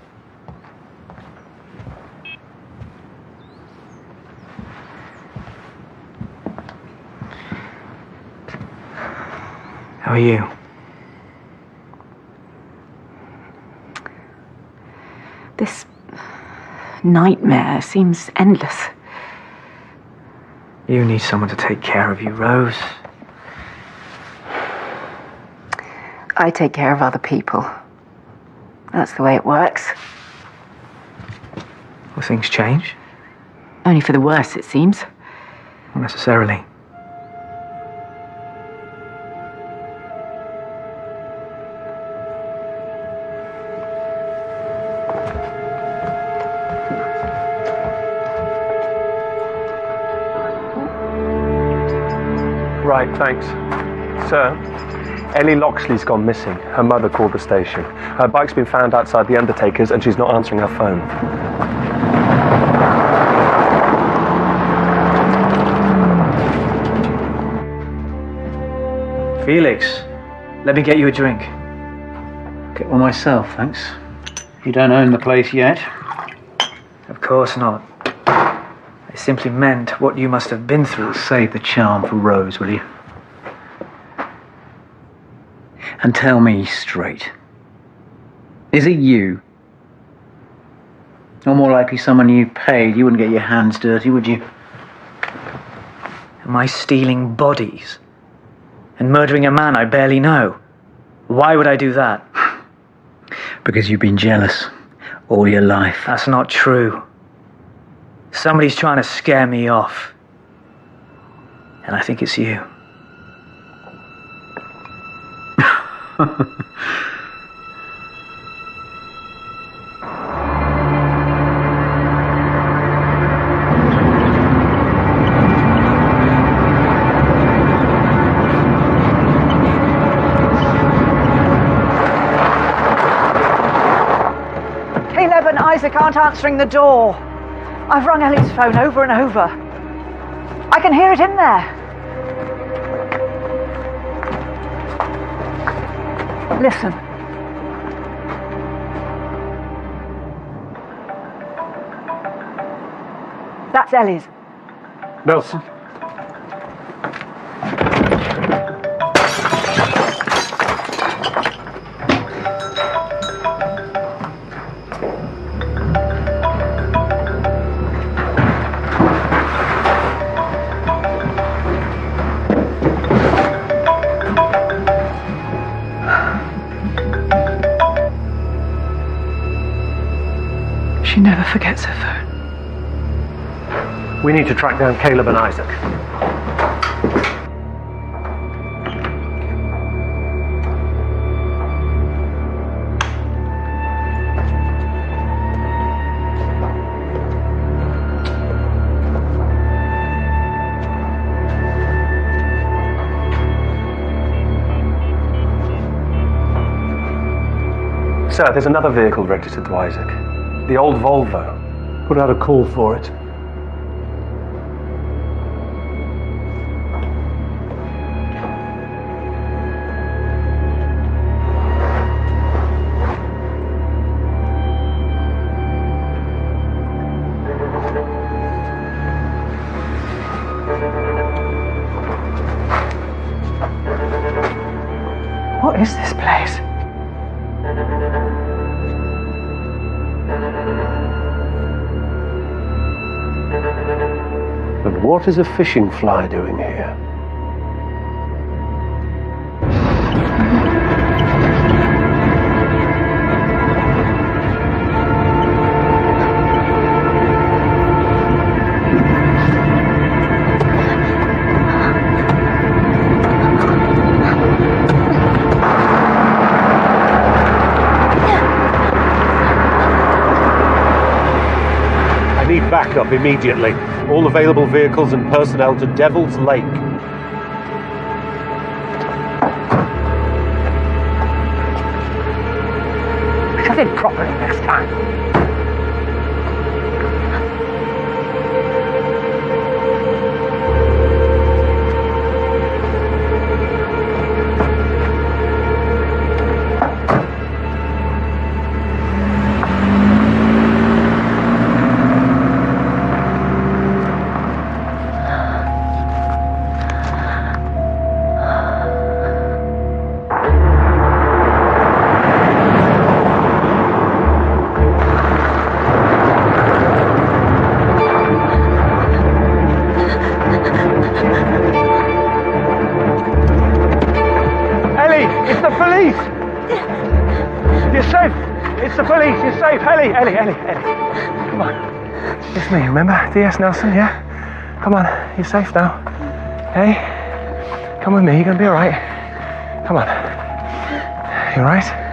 How are you? This nightmare seems endless. You need someone to take care of you, Rose. I take care of other people. That's the way it works. Will things change? Only for the worse, it seems. Not necessarily. Right, thanks. Sir, Ellie Loxley's gone missing. Her mother called the station. Her bike's been found outside the undertaker's and she's not answering her phone. Felix, let me get you a drink. Get one myself, thanks. You don't own the place yet. Of course not. I simply meant what you must have been through. Save the charm for Rose, will you? And tell me straight. Is it you? Or more likely someone you paid? You wouldn't get your hands dirty, would you? Am I stealing bodies? And murdering a man I barely know? Why would I do that? Because you've been jealous all your life. That's not true. Somebody's trying to scare me off. And I think it's you. Caleb and Isaac aren't answering the door. I've rung Ellie's phone over and over. I can hear it in there. Listen. That's Ellie's. Nelson. She never forgets her phone. We need to track down Caleb and Isaac. Sir, there's another vehicle registered to Isaac. The old Volvo. Put out a call for it. What is this place? And what is a fishing fly doing here? I need backup immediately. All available vehicles and personnel to Devil's Lake. Shut it properly next time. Ellie. Come on. It's me, remember? DS Nelson, yeah? Come on, you're safe now. Hey? Come with me, you're gonna be alright. Come on. You alright?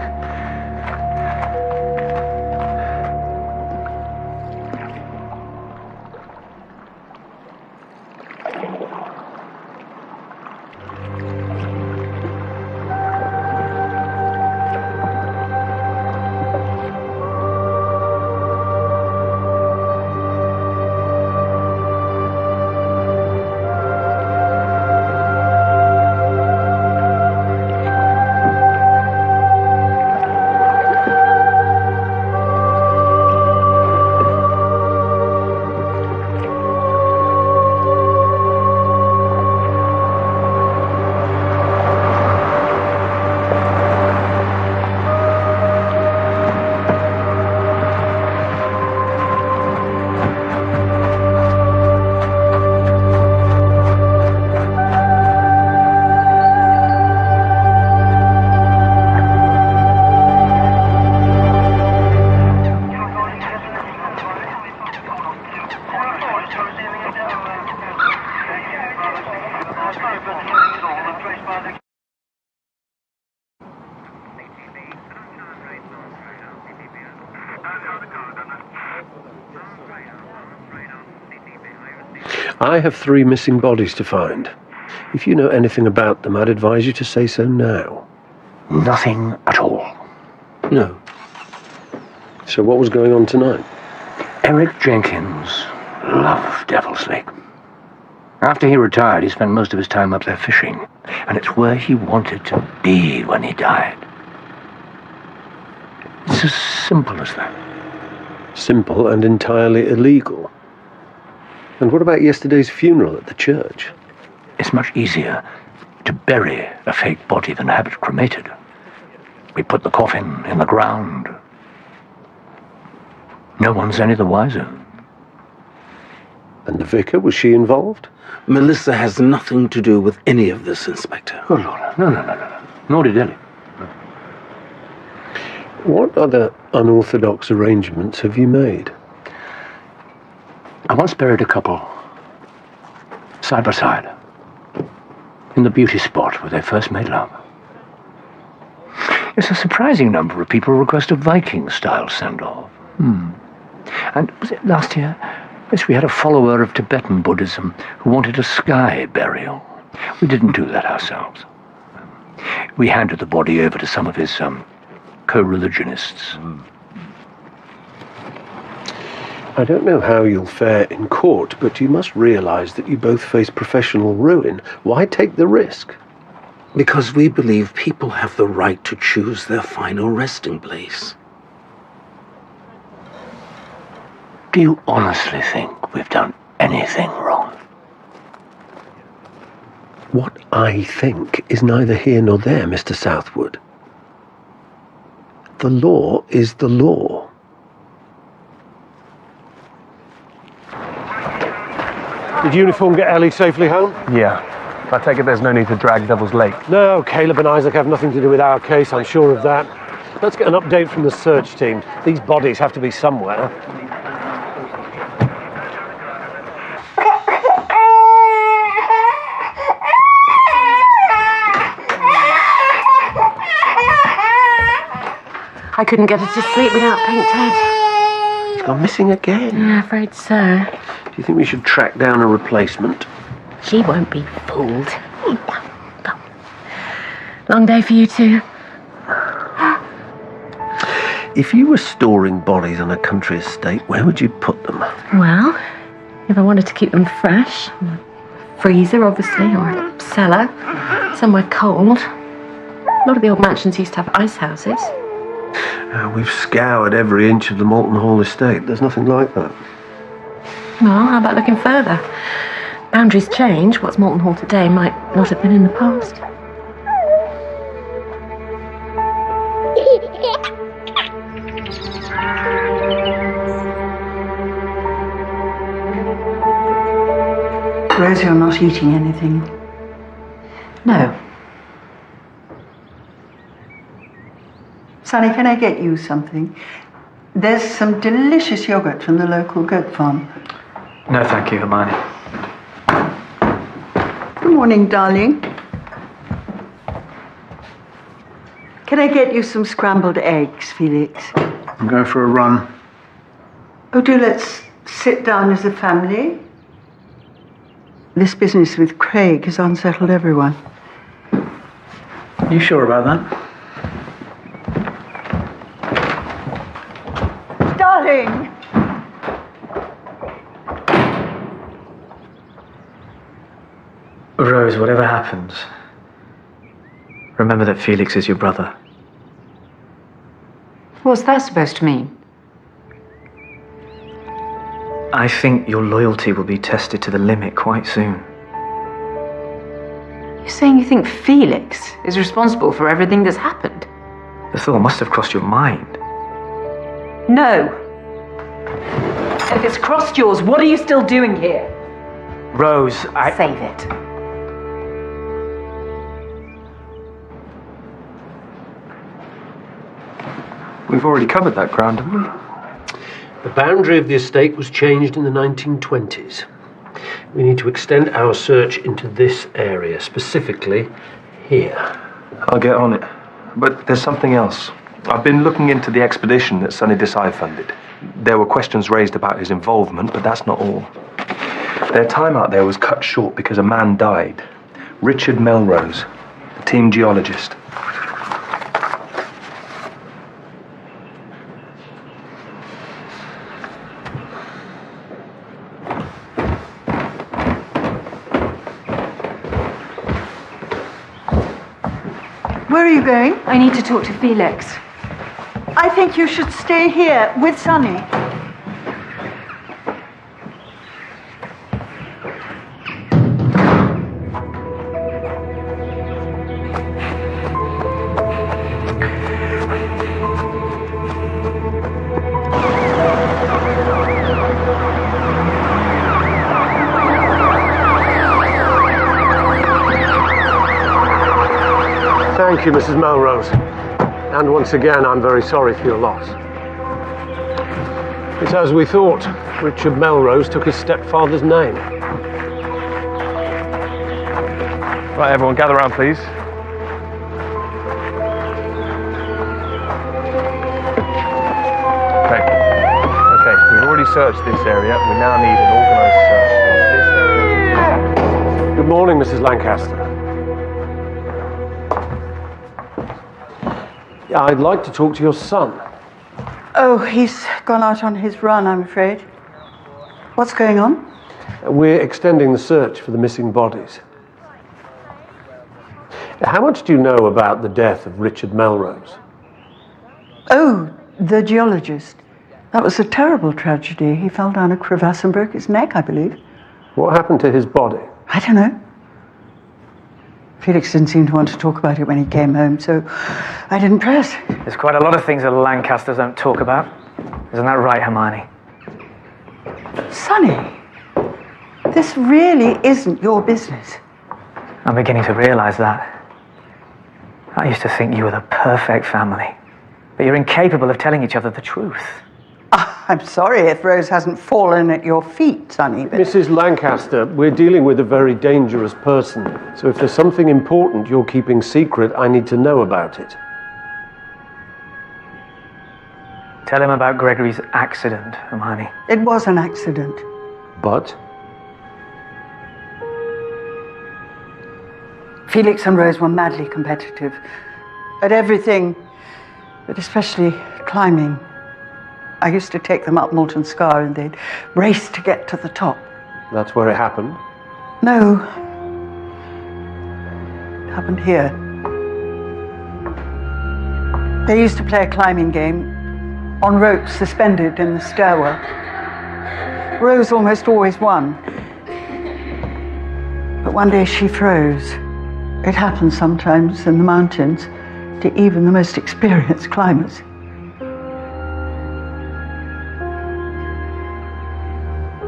I have 3 missing bodies to find. If you know anything about them, I'd advise you to say so now. Nothing at all. No. So what was going on tonight? Eric Jenkins loved Devil's Lake. After he retired, he spent most of his time up there fishing, and it's where he wanted to be when he died. It's as simple as that. Simple and entirely illegal. And what about yesterday's funeral at the church? It's much easier to bury a fake body than have it cremated. We put the coffin in the ground. No one's any the wiser. And the vicar, was she involved? Melissa has nothing to do with any of this, Inspector. Good Lord, no. Nor did Ellie. What other unorthodox arrangements have you made? I once buried a couple, side by side, in the beauty spot where they first made love. It's a surprising number of people request a Viking-style send-off. And was it last year? Yes, we had a follower of Tibetan Buddhism who wanted a sky burial. We didn't do that ourselves. We handed the body over to some of his co-religionists. I don't know how you'll fare in court, but you must realize that you both face professional ruin. Why take the risk? Because we believe people have the right to choose their final resting place. Do you honestly think we've done anything wrong? What I think is neither here nor there, Mr. Southwood. The law is the law. Did uniform get Ellie safely home? Yeah. I take it there's no need to drag Devil's Lake. No, Caleb and Isaac have nothing to do with our case, I'm sure of that. Let's get an update from the search team. These bodies have to be somewhere. I couldn't get her to sleep without Pink Ted. He's gone missing again. I'm afraid so. Do you think we should track down a replacement? She won't be fooled. Long day for you two. If you were storing bodies on a country estate, where would you put them? Well, if I wanted to keep them fresh, freezer obviously, or a cellar, somewhere cold. A lot of the old mansions used to have ice houses. We've scoured every inch of the Moulton Hall estate. There's nothing like that. Well, how about looking further? Boundaries change. What's Moulton Hall today might not have been in the past. Rose, you're not eating anything. No. Sonny, can I get you something? There's some delicious yogurt from the local goat farm. No, thank you, Hermione. Good morning, darling. Can I get you some scrambled eggs, Felix? I'm going for a run. Oh, do let's sit down as a family. This business with Craig has unsettled everyone. You sure about that? Darling! Rose, whatever happens, remember that Felix is your brother. What's that supposed to mean? I think your loyalty will be tested to the limit quite soon. You're saying you think Felix is responsible for everything that's happened? The thought must have crossed your mind. No. And if it's crossed yours, what are you still doing here? Rose, Save it. We've already covered that ground, haven't we? The boundary of the estate was changed in the 1920s. We need to extend our search into this area, specifically here. I'll get on it. But there's something else. I've been looking into the expedition that Sonny Desai funded. There were questions raised about his involvement, but that's not all. Their time out there was cut short because a man died. Richard Melrose, the team geologist. Where are you going? I need to talk to Felix. I think you should stay here with Sonny. Thank you, Mrs. Melrose. And once again, I'm very sorry for your loss. It's as we thought. Richard Melrose took his stepfather's name. Right, everyone, gather around, please. Okay, we've already searched this area. We now need an organised search of this area. Good morning, Mrs. Lancaster. I'd like to talk to your son. Oh, he's gone out on his run, I'm afraid. What's going on? We're extending the search for the missing bodies. How much do you know about the death of Richard Melrose? Oh, the geologist. That was a terrible tragedy. He fell down a crevasse and broke his neck, I believe. What happened to his body? I don't know. Felix didn't seem to want to talk about it when he came home, so I didn't press. There's quite a lot of things that Lancasters don't talk about. Isn't that right, Hermione? Sonny, this really isn't your business. I'm beginning to realise that. I used to think you were the perfect family, but you're incapable of telling each other the truth. I'm sorry if Rose hasn't fallen at your feet, Sonny, but... Mrs. Lancaster, we're dealing with a very dangerous person, so if there's something important you're keeping secret, I need to know about it. Tell him about Gregory's accident, Hermione. It was an accident. But? Felix and Rose were madly competitive at everything, but especially climbing. I used to take them up Moulton Scar and they'd race to get to the top. That's where it happened? No. It happened here. They used to play a climbing game on ropes suspended in the stairwell. Rose almost always won. But one day she froze. It happens sometimes in the mountains to even the most experienced climbers.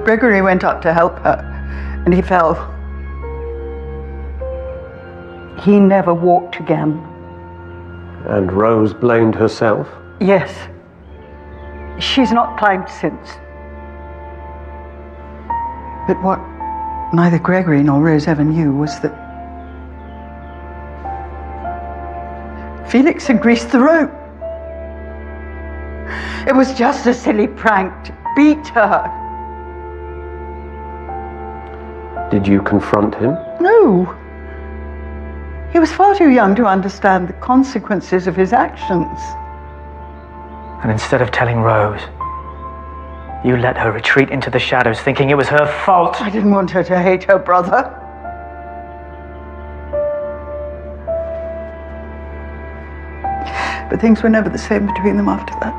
Gregory went up to help her, and he fell. He never walked again. And Rose blamed herself? Yes. She's not climbed since. But what neither Gregory nor Rose ever knew was that Felix had greased the rope. It was just a silly prank to beat her. Did you confront him? No. He was far too young to understand the consequences of his actions. And instead of telling Rose, you let her retreat into the shadows thinking it was her fault. I didn't want her to hate her brother. But things were never the same between them after that.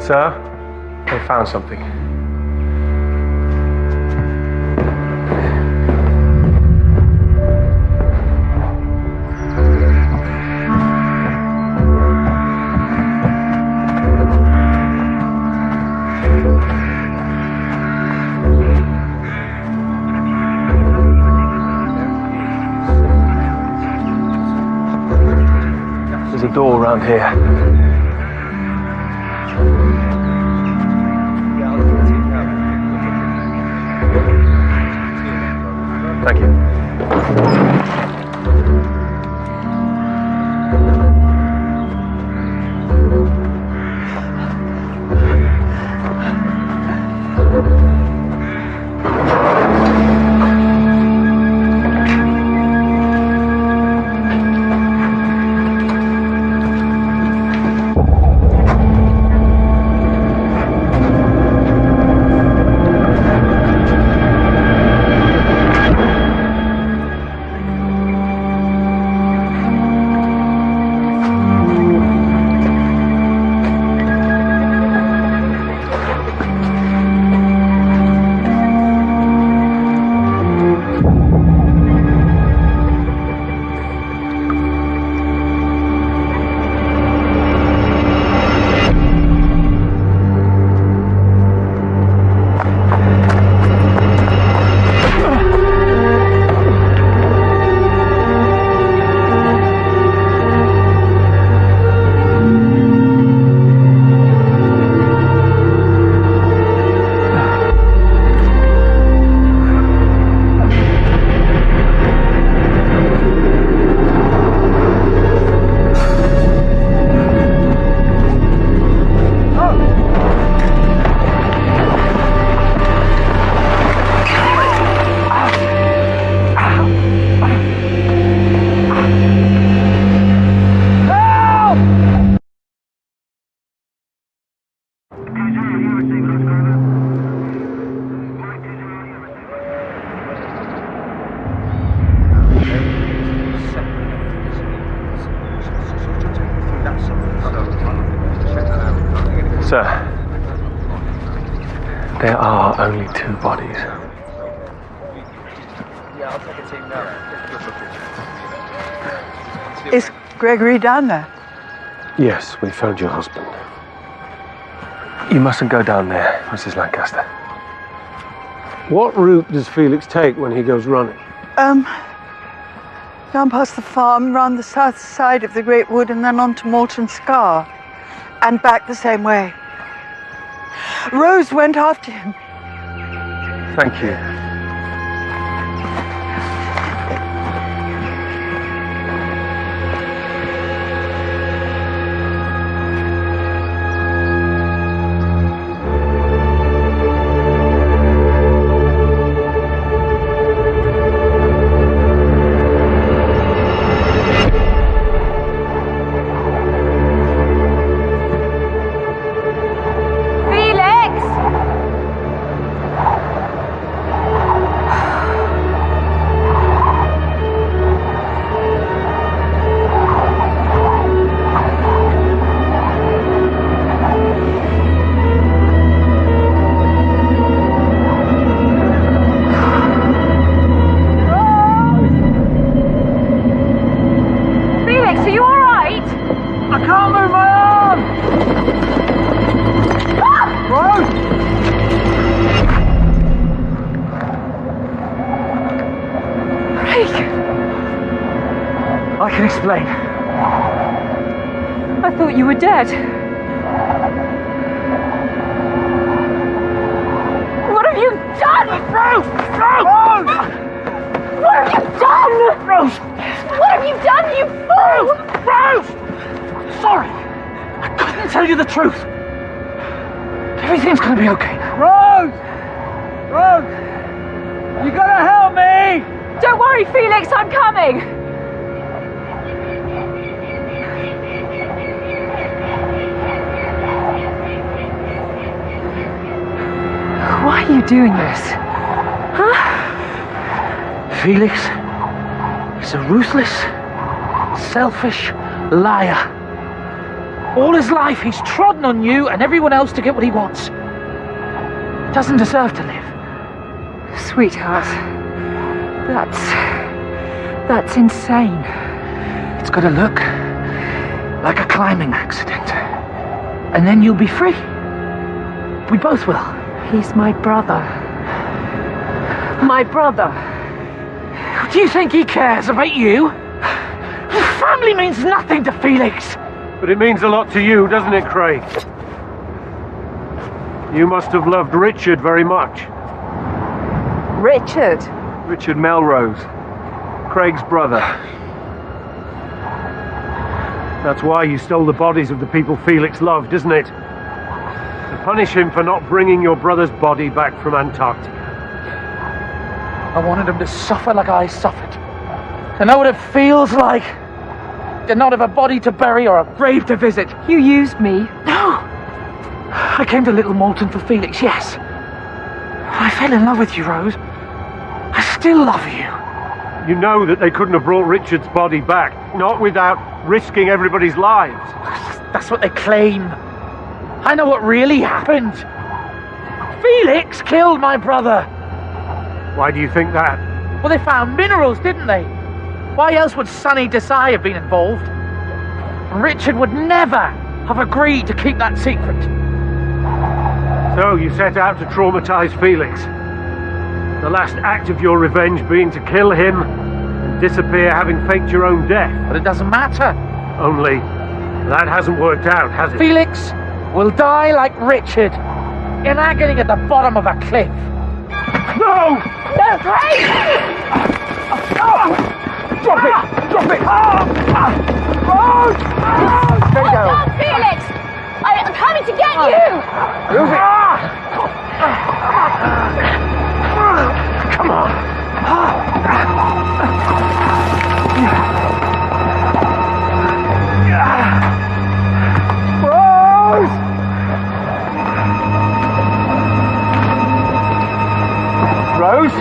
Sir, we found something. There's a door around here. Thank you. Sir, there are only 2 bodies. Yeah, I'll take a team now. Is Gregory down there? Yes, we found your husband. You mustn't go down there, Mrs. Lancaster. What route does Felix take when he goes running? Down past the farm, round the south side of the Great Wood, and then on to Malton Scar. And back the same way. Rose went after him. Thank you. I can explain. I thought you were dead. What have you done? Rose! Rose! What have you done? Rose! What have you done, you fool? Rose! Sorry. I couldn't tell you the truth. Everything's gonna be okay. Rose! Rose! You gotta help me! Don't worry, Felix, I'm coming. Why are you doing this? Huh? Felix is a ruthless, selfish liar. All his life he's trodden on you and everyone else to get what he wants. He doesn't deserve to live. Sweetheart, that's insane. It's gotta look like a climbing accident. And then you'll be free. We both will. He's my brother. My brother. Do you think he cares about you? Family means nothing to Felix. But it means a lot to you, doesn't it, Craig? You must have loved Richard very much. Richard? Richard Melrose, Craig's brother. That's why you stole the bodies of the people Felix loved, isn't it? To punish him for not bringing your brother's body back from Antarctica. I wanted him to suffer like I suffered. To know what it feels like to not have a body to bury or a grave to visit. You used me. No! I came to Little Malton for Felix, yes. I fell in love with you, Rose. I still love you. You know that they couldn't have brought Richard's body back, not without risking everybody's lives. That's what they claim. I know what really happened. Felix killed my brother. Why do you think that? Well, they found minerals, didn't they? Why else would Sonny Desai have been involved? Richard would never have agreed to keep that secret. So you set out to traumatize Felix. The last act of your revenge being to kill him and disappear having faked your own death. But it doesn't matter. Only that hasn't worked out, has it? Felix will die like Richard, in agony at the bottom of a cliff. No! No, Craig! Drop it! Drop it! Stay down, Felix! I'm coming to get you! Move it! Come on! Rose! Rose?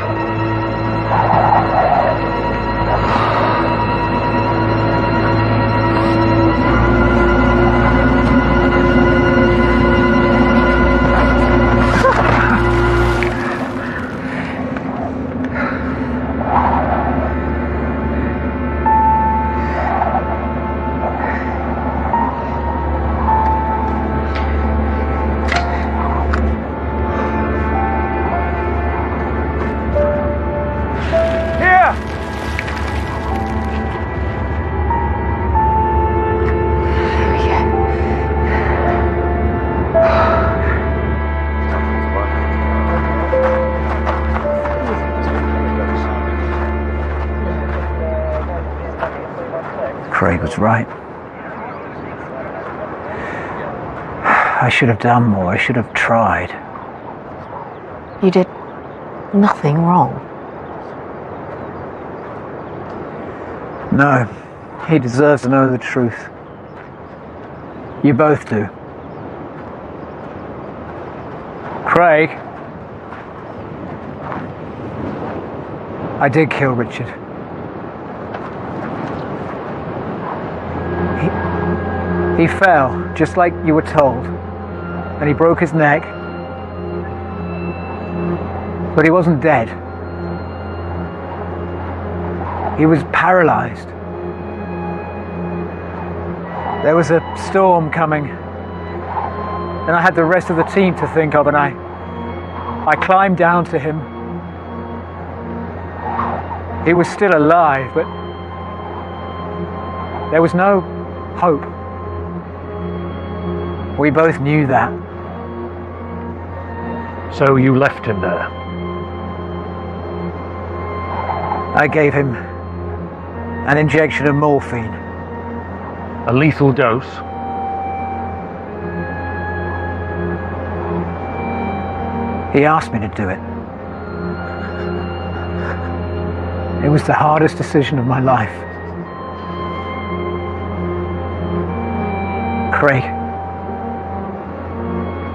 Craig was right. I should have done more. I should have tried. You did nothing wrong. No, he deserves to know the truth. You both do. Craig, I did kill Richard. He fell, just like you were told, and he broke his neck. But he wasn't dead. He was paralyzed. There was a storm coming, and I had the rest of the team to think of, and I climbed down to him. He was still alive, but there was no hope. We both knew that. So you left him there? I gave him an injection of morphine. A lethal dose? He asked me to do it. It was the hardest decision of my life. Craig,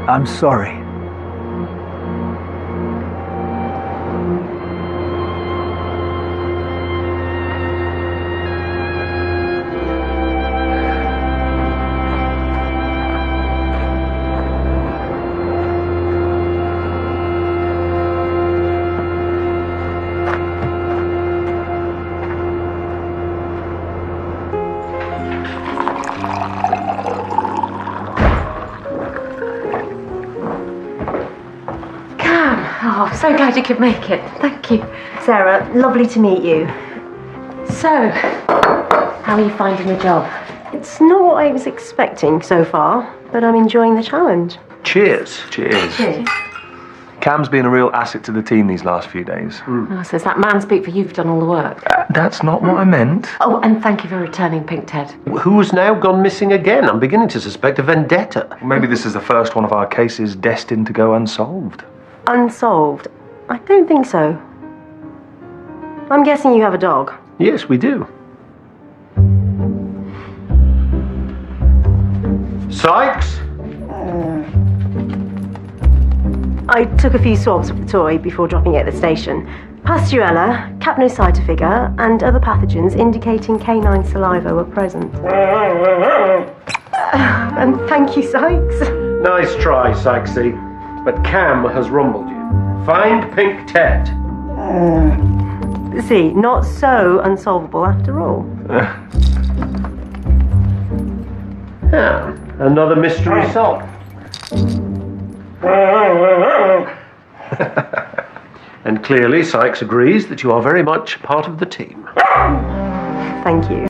I'm sorry. Oh, I'm so glad you could make it. Thank you. Sarah, lovely to meet you. So, how are you finding the job? It's not what I was expecting so far, but I'm enjoying the challenge. Cheers. Cheers. Cheers. Cam's been a real asset to the team these last few days. Oh, so does that man speak for you've done all the work? That's not what I meant. Oh, and thank you for returning Pink Ted. Who's now gone missing again? I'm beginning to suspect a vendetta. Maybe this is the first one of our cases destined to go unsolved. Unsolved? I don't think so. I'm guessing you have a dog. Yes, we do. Sykes? I took a few swabs of the toy before dropping it at the station. Pasteurella, capnocyta figure, and other pathogens indicating canine saliva were present. And thank you, Sykes. Nice try, Sykesy. But Cam has rumbled you. Find Pink Ted. See, not so unsolvable after all. Yeah, another mystery solved. And clearly Sykes agrees that you are very much part of the team. Thank you.